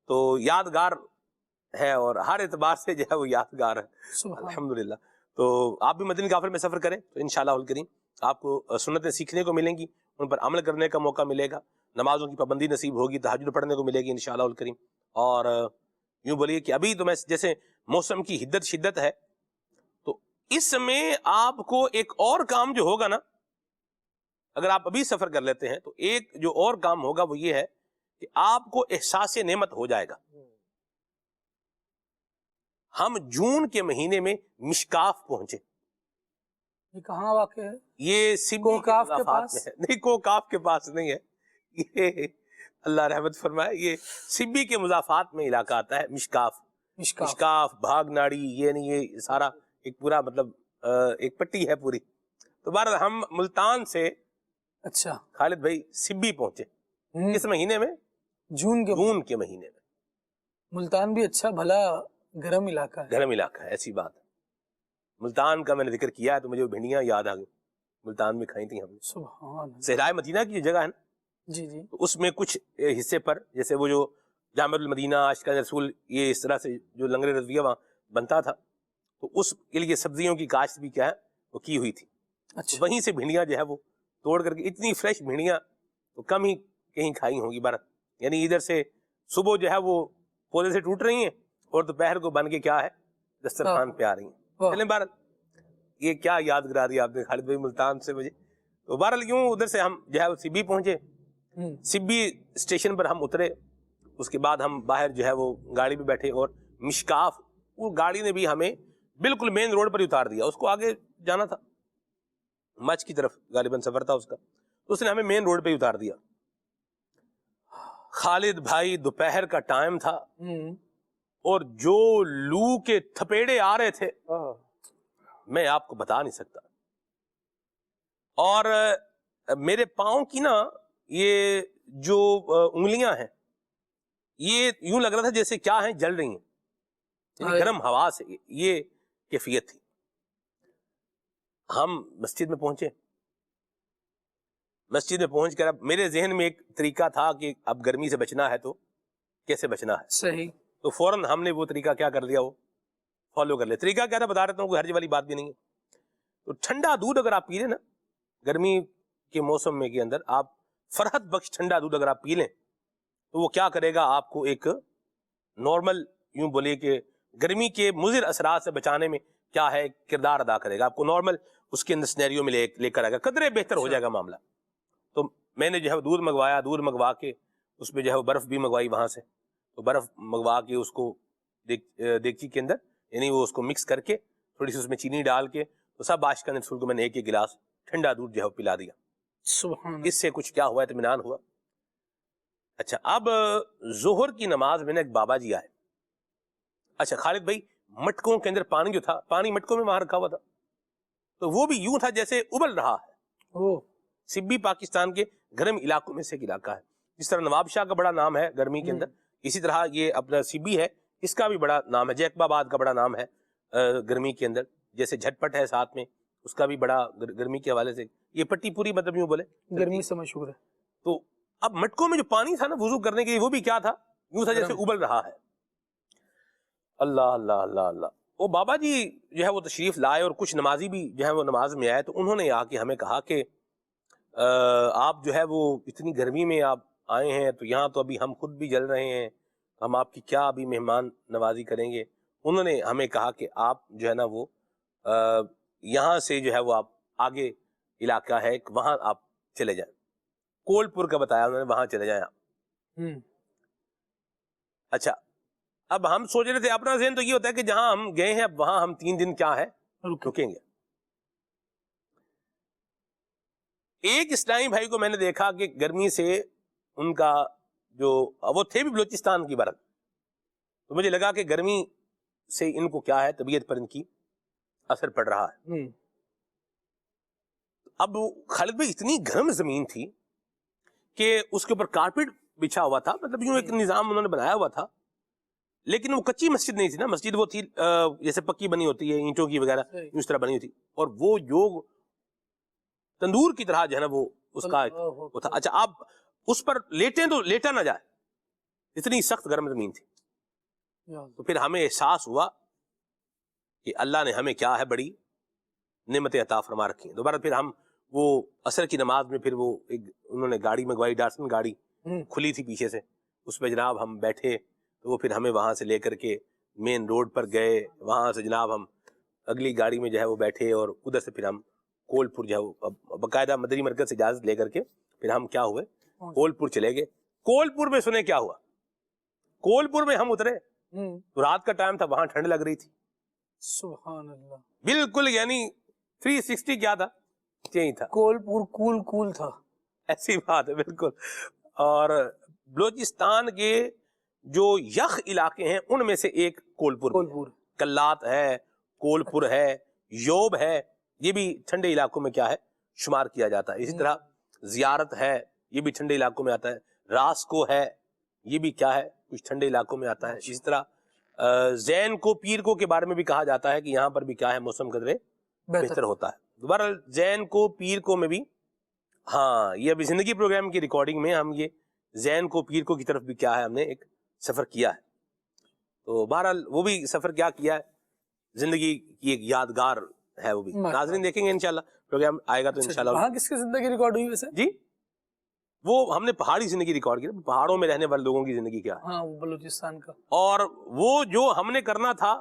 تو یادگار ہے اور ہر اعتبار سے جو ہے وہ یادگار ہے الحمدللہ. تو آپ بھی مدنی قافلے میں سفر کریں تو انشاءاللہ الکریم آپ کو سنتیں سیکھنے کو ملیں گی، ان پر عمل کرنے کا موقع ملے گا، نمازوں کی پابندی نصیب ہوگی، تہجد پڑھنے کو ملے گی انشاءاللہ الکریم. اور یوں بولیے کہ ابھی تو میں جیسے موسم کی حدت شدت ہے تو اس میں آپ کو ایک اور کام جو ہوگا نا، اگر آپ ابھی سفر کر لیتے ہیں تو ایک جو اور کام ہوگا وہ یہ ہے کہ آپ کو احساس نعمت ہو جائے گا. ہم جون کے مہینے میں مشکاف پہنچے. یہ کہاں واقع ہے؟ یہ سبی کوکاف کے مضافات پاس؟ میں ہے. نہیں، کوکاف کے پاس نہیں ہے، یہ اللہ رحمت فرمائے، یہ سبی کے مضافات میں علاقہ آتا ہے. مشکاف بھاگ ناڑی، یہ نہیں، یہ سارا ایک پورا مطلب ایک پٹی ہے پوری. تو بہرحال ہم ملتان سے اچھا خالد بھائی سبی پہنچے. کس مہینے میں؟ جون کے مہینے میں. ملتان بھی اچھا بھلا گرم علاقہ ہے. گرم علاقہ ہے، ایسی بات ہے. ملتان کا میں نے ذکر کیا ہے تو مجھے وہ بھنڈیاں یاد آ گئی، ملتان میں کھائی تھیں ہم نے. سبحان اللہ. صحرائے مدینہ کی جو جگہ ہے نا، جی جی، تو اس میں کچھ حصے پر، جیسے وہ جو جامع المدینہ، عاشقان رسول، یہ اس طرح سے جو لنگر رضویہ وہاں بنتا تھا، تو اس کے لیے سبزیوں کی کاشت بھی کیا ہے وہ کی ہوئی تھی. اچھا. وہیں سے بھنڈیاں جو ہے وہ توڑ کر کے، اتنی فریش بھنڈیاں تو کم ہی کہیں کھائی ہوں گی بھارت. یعنی ادھر سے صبح جو ہے وہ پودے سے ٹوٹ رہی ہیں اور دوپہر کو بن کے کیا ہے دسترخوان پہ آ رہی ہیں. چلیں بھارت، یہ کیا یاد کرا دیا آپ نے خالد بھائی ملتان سے مجھے. تو بہرحال یوں ادھر سے ہم جو ہے وہ سبی پہنچے. سبی اسٹیشن پر ہم اترے. اس کے بعد ہم باہر جو ہے وہ گاڑی پہ بیٹھے، اور مشکاف، وہ گاڑی نے بھی ہمیں بالکل مین روڈ پر ہی اتار دیا. اس کو آگے جانا تھا، مچ کی طرف غالباً سفر تھا اس کا، تو اس نے ہمیں مین روڈ پہ ہی اتار دیا. خالد بھائی دوپہر کا ٹائم تھا، اور جو لو کے تھپیڑے آ رہے تھے میں آپ کو بتا نہیں سکتا. اور میرے پاؤں کی نا یہ جو انگلیاں ہیں، یہ یوں لگ رہا تھا جیسے کیا ہیں، جل رہی ہیں. یعنی گرم ہوا سے یہ کیفیت تھی. ہم مسجد میں پہنچے. مسجد میں پہنچ کر اب میرے ذہن میں ایک طریقہ تھا کہ اب گرمی سے بچنا ہے تو کیسے بچنا ہے. صحیح. تو فوراً ہم نے وہ طریقہ کیا کر دیا، وہ فالو کر لیا. طریقہ کیا تھا بتا رہتا ہوں، کوئی حرج والی بات بھی نہیں ہے. تو ٹھنڈا دودھ اگر آپ پی لیں نا، گرمی کے موسم میں کے اندر آپ فرحت بخش ٹھنڈا دودھ اگر آپ پی لیں تو وہ کیا کرے گا، آپ کو ایک نارمل، یوں بولے کہ گرمی کے مضر اثرات سے بچانے میں کیا ہے کردار ادا کرے گا. آپ کو نارمل اس کے اندر سینیریو میں لے کر آئے گا، قدرے بہتر ہو جائے گا معاملہ. تو میں نے جو ہے دودھ منگوایا، دودھ منگوا کے اس میں جو ہے برف بھی منگوائی وہاں سے. تو برف منگوا کے اس کو دیگچی کے اندر، یعنی وہ اس کو مکس کر کے تھوڑی سی اس میں چینی ڈال کے، تو سب عاشقان رسول کو میں نے ایک گلاس ٹھنڈا دودھ جو ہے پلا دیا. سبحان. اس سے کچھ کیا ہوا، اطمینان ہوا. اچھا، اب ظہر کی نماز میں نے ایک بابا جی آئے. اچھا خالد بھائی، مٹکوں کے اندر پانی جو تھا، پانی مٹکوں میں وہاں رکھا ہوا تھا، تو وہ بھی یوں تھا جیسے ابل رہا ہے. سبی پاکستان کے گرم علاقوں میں سے ایک علاقہ ہے. جس طرح نواب شاہ کا بڑا نام ہے گرمی کے اندر، اسی طرح یہ اپنا سبی ہے، اس کا بھی بڑا نام ہے. جیکب آباد کا بڑا نام ہے گرمی کے اندر. جیسے جھٹ پٹ ہے ساتھ میں، اس کا بھی بڑا گرمی کے حوالے سے، یہ پٹی پوری مطلب یوں بولے گرمی سے مشہور ہے. تو اب مٹکوں میں جو پانی تھا نا وضو کرنے کے لیے، وہ بھی کیا تھا، یوں تھا جیسے ابل رہا ہے. اللہ اللہ اللہ اللہ. وہ بابا جی جو ہے وہ تشریف لائے، اور کچھ نمازی بھی جو ہے وہ نماز میں آئے. تو انہوں نے آ کے ہمیں کہا کہ آپ جو ہے وہ اتنی گرمی میں آپ آئے ہیں، تو یہاں تو ابھی ہم خود بھی جل رہے ہیں، ہم آپ کی کیا ابھی مہمان نوازی کریں گے. انہوں نے ہمیں کہا کہ آپ جو ہے نا وہ یہاں سے جو ہے وہ آپ آگے علاقہ ہے وہاں آپ چلے جائیں. کول پور کا بتایا انہوں نے، وہاں چلے جائیں آپ. اچھا، اب ہم سوچ رہے تھے، اپنا ذہن تو یہ ہوتا ہے کہ جہاں ہم گئے ہیں اب وہاں ہم 3 دن کیا ہے رکیں گے. ایک اسلامی بھائی کو میں نے دیکھا کہ گرمی سے ان کا جو وہ تھے بھی بلوچستان کی برد، تو مجھے لگا کہ گرمی سے ان کو کیا ہے، طبیعت پر ان کی اثر پڑ رہا ہے. اب خالد بھائی اتنی گرم زمین تھی کہ اس کے اوپر کارپیٹ بچھا ہوا تھا، مطلب یوں ایک نظام انہوں نے بنایا ہوا تھا، لیکن وہ کچی مسجد نہیں تھی نا. مسجد وہ تھی جیسے پکی بنی ہوتی ہے، اینٹوں کی وغیرہ اس طرح بنی ہوئی تھی، اور وہ جو تندور کی طرح جو ہے نا وہ اس کا وہ تھا. اچھا، آپ اس پر لیٹیں تو لیٹا نہ جائے، اتنی سخت گرم زمین تھی. تو پھر ہمیں احساس ہوا کہ اللہ نے ہمیں کیا ہے بڑی نعمت عطا فرما رکھی ہیں. دوبارہ پھر ہم وہ عصر کی نماز میں پھر وہ انہوں نے گاڑی منگوائی، ڈارسن گاڑی کھلی تھی پیچھے سے، اس پہ جناب ہم بیٹھے. تو وہ پھر ہمیں وہاں سے لے کر کے مین روڈ پر گئے. وہاں سے جناب ہم اگلی گاڑی میں جو ہے وہ بیٹھے اور ادھر سے پھر ہم کولپور جو ہے وہ باقاعدہ مدنی مرکز سے اجازت لے کر کے پھر ہم کیا ہوئے کولپور چلے گئے. کولپور میں سنیں کیا ہوا. کولپور میں ہم اترے تو رات کا ٹائم تھا, وہاں ٹھنڈ لگ رہی تھی. سبحان اللہ, بالکل یعنی 360 کیا تھا, یہی تھا. کولپور کول تھا, ایسی بات ہے بالکل. اور بلوچستان کے جو یخ علاقے ہیں ان میں سے ایک کولپور, کلات ہے, کولپور ہے, یوب ہے, یہ بھی ٹھنڈے علاقوں میں کیا ہے شمار کیا جاتا ہے. اسی طرح زیارت ہے, یہ بھی ٹھنڈے علاقوں میں آتا ہے. راسکو ہے, یہ بھی کیا ہے کچھ ٹھنڈے علاقوں میں آتا ہے. اسی طرح زین کو پیر کو کے بارے میں بھی کہا جاتا ہے کہ یہاں پر بھی کیا ہے موسم قدرے بہتر ہوتا ہے. دوبارہ زین کو پیر کو میں بھی, ہاں یہ ابھی زندگی پروگرام کی ریکارڈنگ میں ہم یہ زین کو پیر کو کی طرف بھی کیا ہے ہم نے ایک سفر کیا ہے. تو بہرحال وہ بھی سفر کیا ہے, زندگی کی ایک یادگار ہے وہ بھی. ناظرین دیکھیں گے انشاءاللہ, پروگرام آئے گا تو انشاءاللہ. وہاں کس کی زندگی ریکارڈ ہوئی ویسے؟ جی وہ ہم نے پہاڑی زندگی ریکارڈ کی, پہاڑوں میں رہنے والے لوگوں کی زندگی کیا ہے. ہاں بلوچستان کا. اور وہ جو ہم نے کرنا تھا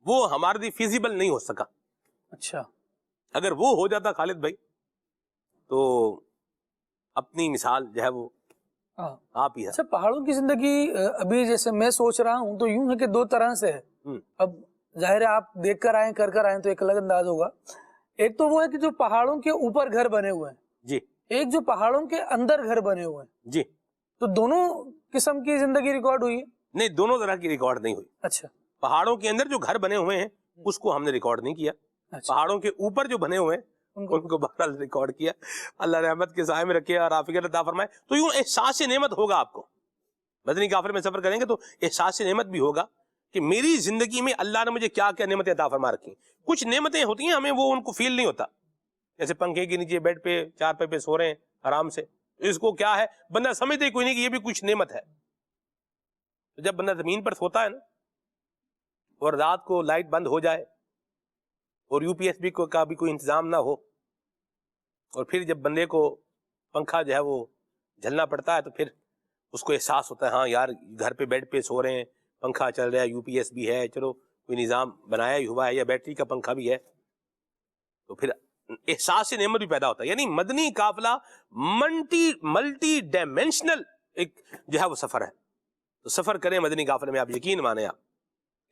وہ ہمارے لیے فیزیبل نہیں ہو سکا. اچھا, اگر وہ ہو جاتا خالد بھائی تو اپنی مثال جو ہے وہ آپ ہی ہے. اچھا, پہاڑوں کی زندگی ابھی جیسے میں سوچ رہا ہوں تو یوں ہے کہ دو طرح سے ہے. اب ظاہر ہے آپ دیکھ کر آئیں کر آئیں تو ایک الگ انداز ہوگا. ایک تو وہ ہے کہ جو پہاڑوں کے اوپر گھر بنے ہوئے ہیں جی, ایک جو پہاڑوں کے اندر گھر بنے ہوئے ہیں جی, تو دونوں قسم کی زندگی ریکارڈ ہوئی ہے؟ نہیں, دونوں طرح کی ریکارڈ نہیں ہوئی. اچھا, پہاڑوں کے اندر جو گھر بنے ہوئے ہیں اس کو ہم نے ریکارڈ نہیں کیا. پہاڑوں کے اوپر جو بنے ہوئے ہیں ان کو بہرحال ریکارڈ کیا. اللہ رحمت کے سائے میں رکھے اور عافیت عطا فرمائے. تو یوں احساس نعمت ہوگا آپ کو, مدنی قافلے میں سفر کریں گے تو احساس نعمت بھی ہوگا کہ میری زندگی میں اللہ نے مجھے کیا کیا نعمتیں عطا فرما رکھی. کچھ نعمتیں ہوتی ہیں ہمیں وہ ان کو فیل نہیں ہوتا, جیسے پنکھے کے نیچے بیڈ پہ چارپائی پہ سو رہے ہیں آرام سے, اس کو کیا ہے بندہ سمجھتے کوئی نہیں کہ یہ بھی کچھ نعمت ہے. جب بندہ زمین پر سوتا ہے نا اور رات کو لائٹ بند ہو جائے اور یو پی ایس بی کا بھی کوئی انتظام نہ ہو اور پھر جب بندے کو پنکھا جو ہے وہ جھلنا پڑتا ہے تو پھر اس کو احساس ہوتا ہے ہاں یار گھر پہ بیڈ پہ سو رہے ہیں, پنکھا چل رہا ہے, یو پی ایس بھی ہے, چلو کوئی نظام بنایا ہی ہوا ہے, یا بیٹری کا پنکھا بھی ہے, تو پھر احساس نعمت بھی پیدا ہوتا ہے. یعنی مدنی قافلہ ملٹی ڈائمینشنل ایک جو ہے وہ سفر ہے. تو سفر کریں مدنی قافلے میں, آپ یقین مانیں آپ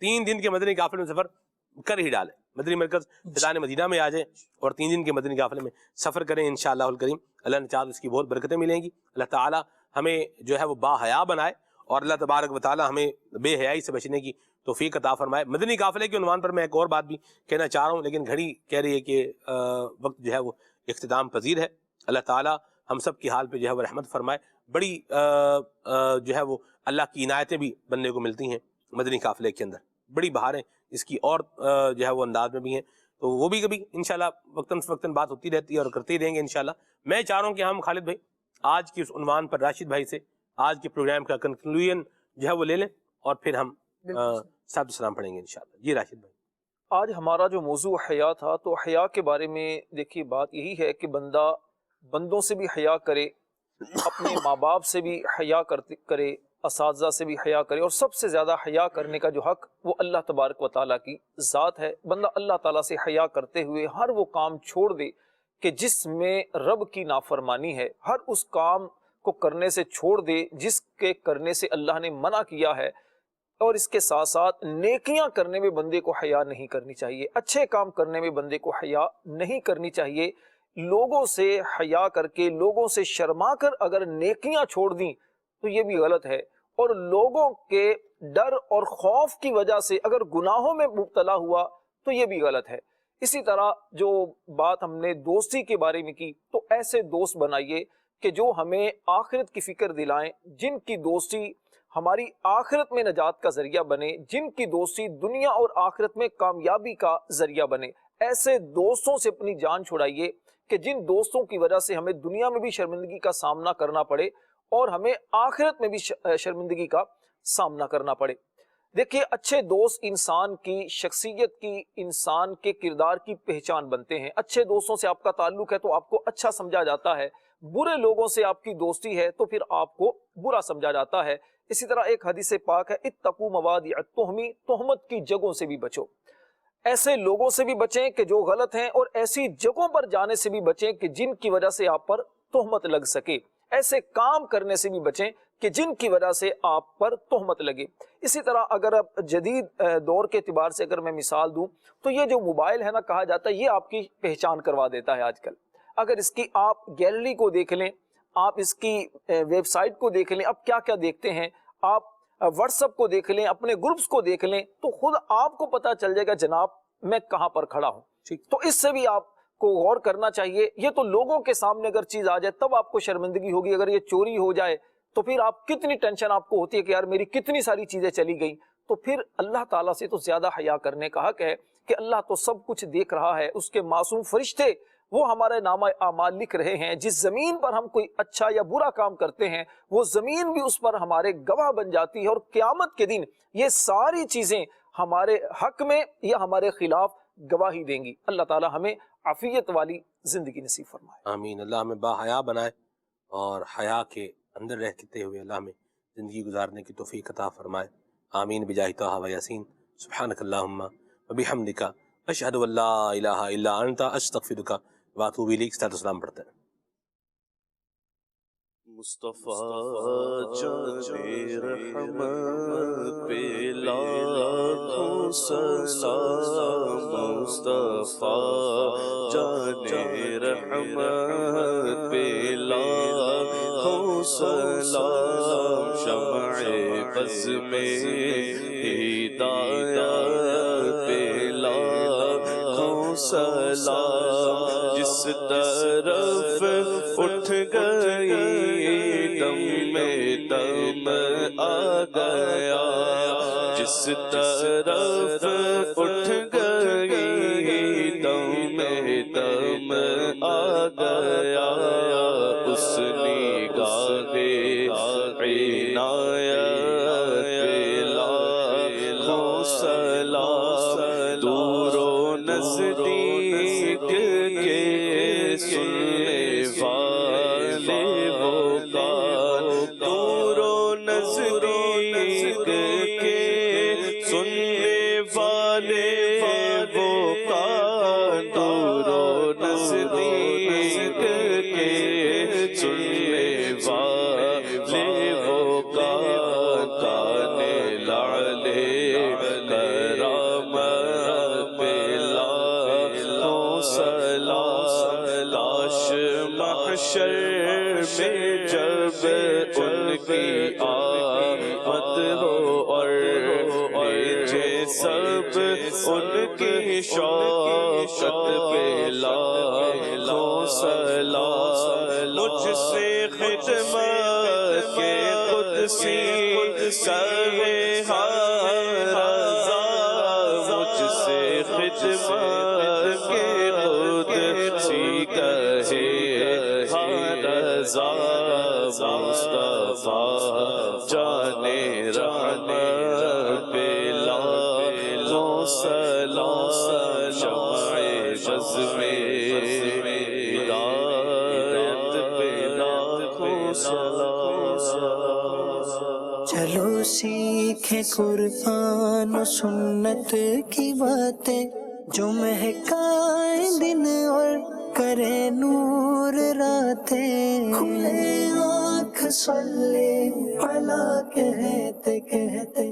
3 دن کے مدنی قافلے میں سفر کر ہی ڈالیں. مدنی مرکز فیضان مدینہ میں آ جائیں اور 3 دن کے مدنی قافلے میں سفر کریں انشاءاللہ الکریم. اللہ نے چاہا اس کی بہت برکتیں ملیں گی. اللہ تعالی ہمیں جو ہے وہ با حیا بنائے اور اللہ تبارک و تعالی ہمیں بے حیائی سے بچنے کی توفیق عطا فرمائے. مدنی قافلے کے عنوان پر میں ایک اور بات بھی کہنا چاہ رہا ہوں, لیکن گھڑی کہہ رہی ہے کہ وقت جو ہے وہ اختتام پذیر ہے. اللہ تعالی ہم سب کی حال پہ جو ہے وہ رحمت فرمائے. بڑی جو ہے وہ اللہ کی عنایتیں بھی بننے کو ملتی ہیں مدنی قافلے کے اندر, بڑی بہاریں اس کی اور جو ہے وہ انداز میں بھی ہیں. تو وہ بھی کبھی انشاءاللہ وقتاً فوقتاً بات ہوتی رہتی ہے اور کرتے ہی رہیں گے انشاءاللہ. میں چاہ رہا ہوں کہ ہم خالد بھائی آج کی اس عنوان پر راشد بھائی سے آج کے پروگرام کا کنکلوژن جو ہے وہ لے لیں اور پھر ہم صاحب السلام پڑھیں گے انشاءاللہ. جی راشد بھائی. آج ہمارا جو موضوع حیا تھا, تو حیا کے بارے میں دیکھیے بات یہی ہے کہ بندہ بندوں سے بھی حیا کرے, اپنے ماں باپ سے بھی حیا کرے, اساتذہ سے بھی حیا کرے, اور سب سے زیادہ حیا کرنے کا جو حق وہ اللہ تبارک و تعالیٰ کی ذات ہے. بندہ اللہ تعالیٰ سے حیا کرتے ہوئے ہر وہ کام چھوڑ دے کہ جس میں رب کی نافرمانی ہے, ہر اس کام کو کرنے سے چھوڑ دے جس کے کرنے سے اللہ نے منع کیا ہے, اور اس کے ساتھ ساتھ نیکیاں کرنے میں بندے کو حیا نہیں کرنی چاہیے, اچھے کام کرنے میں بندے کو حیا نہیں کرنی چاہیے. لوگوں سے حیا کر کے, لوگوں سے شرما کر اگر نیکیاں چھوڑ دیں تو یہ بھی غلط ہے, اور لوگوں کے ڈر اور خوف کی وجہ سے اگر گناہوں میں مبتلا ہوا تو یہ بھی غلط ہے. اسی طرح جو بات ہم نے دوستی کے بارے میں کی, تو ایسے دوست بنائیے کہ جو ہمیں آخرت کی فکر دلائیں, جن کی دوستی ہماری آخرت میں نجات کا ذریعہ بنے, جن کی دوستی دنیا اور آخرت میں کامیابی کا ذریعہ بنے. ایسے دوستوں سے اپنی جان چھڑائیے کہ جن دوستوں کی وجہ سے ہمیں دنیا میں بھی شرمندگی کا سامنا کرنا پڑے اور ہمیں آخرت میں بھی شرمندگی کا سامنا کرنا پڑے. دیکھیے اچھے دوست انسان کی شخصیت کی, انسان کے کردار کی پہچان بنتے ہیں. اچھے دوستوں سے آپ کا تعلق ہے تو آپ کو اچھا سمجھا جاتا ہے, برے لوگوں سے آپ کی دوستی ہے تو پھر آپ کو برا سمجھا جاتا ہے. اسی طرح ایک حدیث پاک ہے, اتقوا موادع التہم, تہمت کی جگہوں سے بھی بچو. ایسے لوگوں سے بھی بچیں کہ جو غلط ہیں، اور ایسی جگہوں پر جانے سے بھی بچیں کہ جن کی وجہ سے آپ پر تہمت لگ سکے، ایسے کام کرنے سے بھی بچیں کہ جن کی وجہ سے آپ پر تہمت لگے۔ اسی طرح اگر اب جدید دور کے اعتبار سے اگر میں مثال دوں تو یہ جو موبائل ہے نا، کہا جاتا ہے یہ آپ کی پہچان کروا دیتا ہے آج کل۔ اگر اس کی آپ گیلری کو دیکھ لیں، آپ اس کی ویب سائٹ کو دیکھ لیں، اب کیا کیا دیکھتے ہیں، آپ واٹس ایپ کو دیکھ لیں، اپنے گروپس کو دیکھ لیں، تو خود آپ کو پتا چل جائے گا جناب میں کہاں پر کھڑا ہوں۔ تو اس سے بھی آپ کو غور کرنا چاہیے۔ یہ تو لوگوں کے سامنے اگر چیز آ جائے تب آپ کو شرمندگی ہوگی، اگر یہ چوری ہو جائے تو پھر آپ کتنی ٹینشن آپ کو ہوتی ہے کہ یار میری کتنی ساری چیزیں چلی گئیں۔ تو پھر اللہ تعالیٰ سے تو زیادہ حیا کرنے کا حق ہے کہ اللہ تو سب کچھ دیکھ رہا ہے، اس کے معصوم فرشتے وہ ہمارے نامہ اعمال لکھ رہے ہیں۔ جس زمین پر ہم کوئی اچھا یا برا کام کرتے ہیں وہ زمین بھی اس پر ہمارے گواہ بن جاتی ہے، اور قیامت کے دن یہ ساری چیزیں ہمارے حق میں یا ہمارے خلاف گواہی دیں گی۔ اللہ تعالی ہمیں عافیت والی زندگی نصیب فرمائے۔ آمین۔ اللہ ہمیں با حیا بنائے اور حیا کے اندر رہتے ہوئے اللہ ہمیں زندگی گزارنے کی توفیق عطا فرمائے۔ آمین بجاہ طہ و یاسین۔ سبحانک اللہم و بحمدک اشہد ان لا الہ الا انت استغفرک و اتوب الیک۔ صلاۃ و سلام پڑھتے ہیں۔ مصطفیٰ جان رحمت پہ لاکھوں سلام، مصطفیٰ جان رحمت پہ لاکھوں سلام، شمع بز میں ہدایت پہ لاکھوں سلام، جس طرف اٹھ گئی دم میں دم آ گیا، جس طرف اٹھ گئی دم میں دم آ گیا، اس نگاہ عنایت پہ لاکھوں سلام، دور و نزدیک کے سننے والے وہ کان، دور و نزدیک کے سننے والے وہ کان، دور و نزدیک کے سننے والے وہ کان، کان لعلِ کرامت پہ لاکھوں سلام، لاش محشر میں جب ان کی آمد ہو اور بھیجے سب ان کی شوکت پہ لاکھوں سلام، مجھ سے خدمت کے قدسی کہے ہاں رضا، مجھ سے خدمت کے قدسی کہے ہاں رضا، مصطفیٰ جان رحمت پہ لاکھوں سلام، شمع بز میں ہدایت پہ لاکھوں سلام۔ چلو سیکھیں قرآن و سنت کی باتیں، جو مہکائیں دن اور کرے نور راتیں، کھلے آنکھ صلی علی کہتے کہتے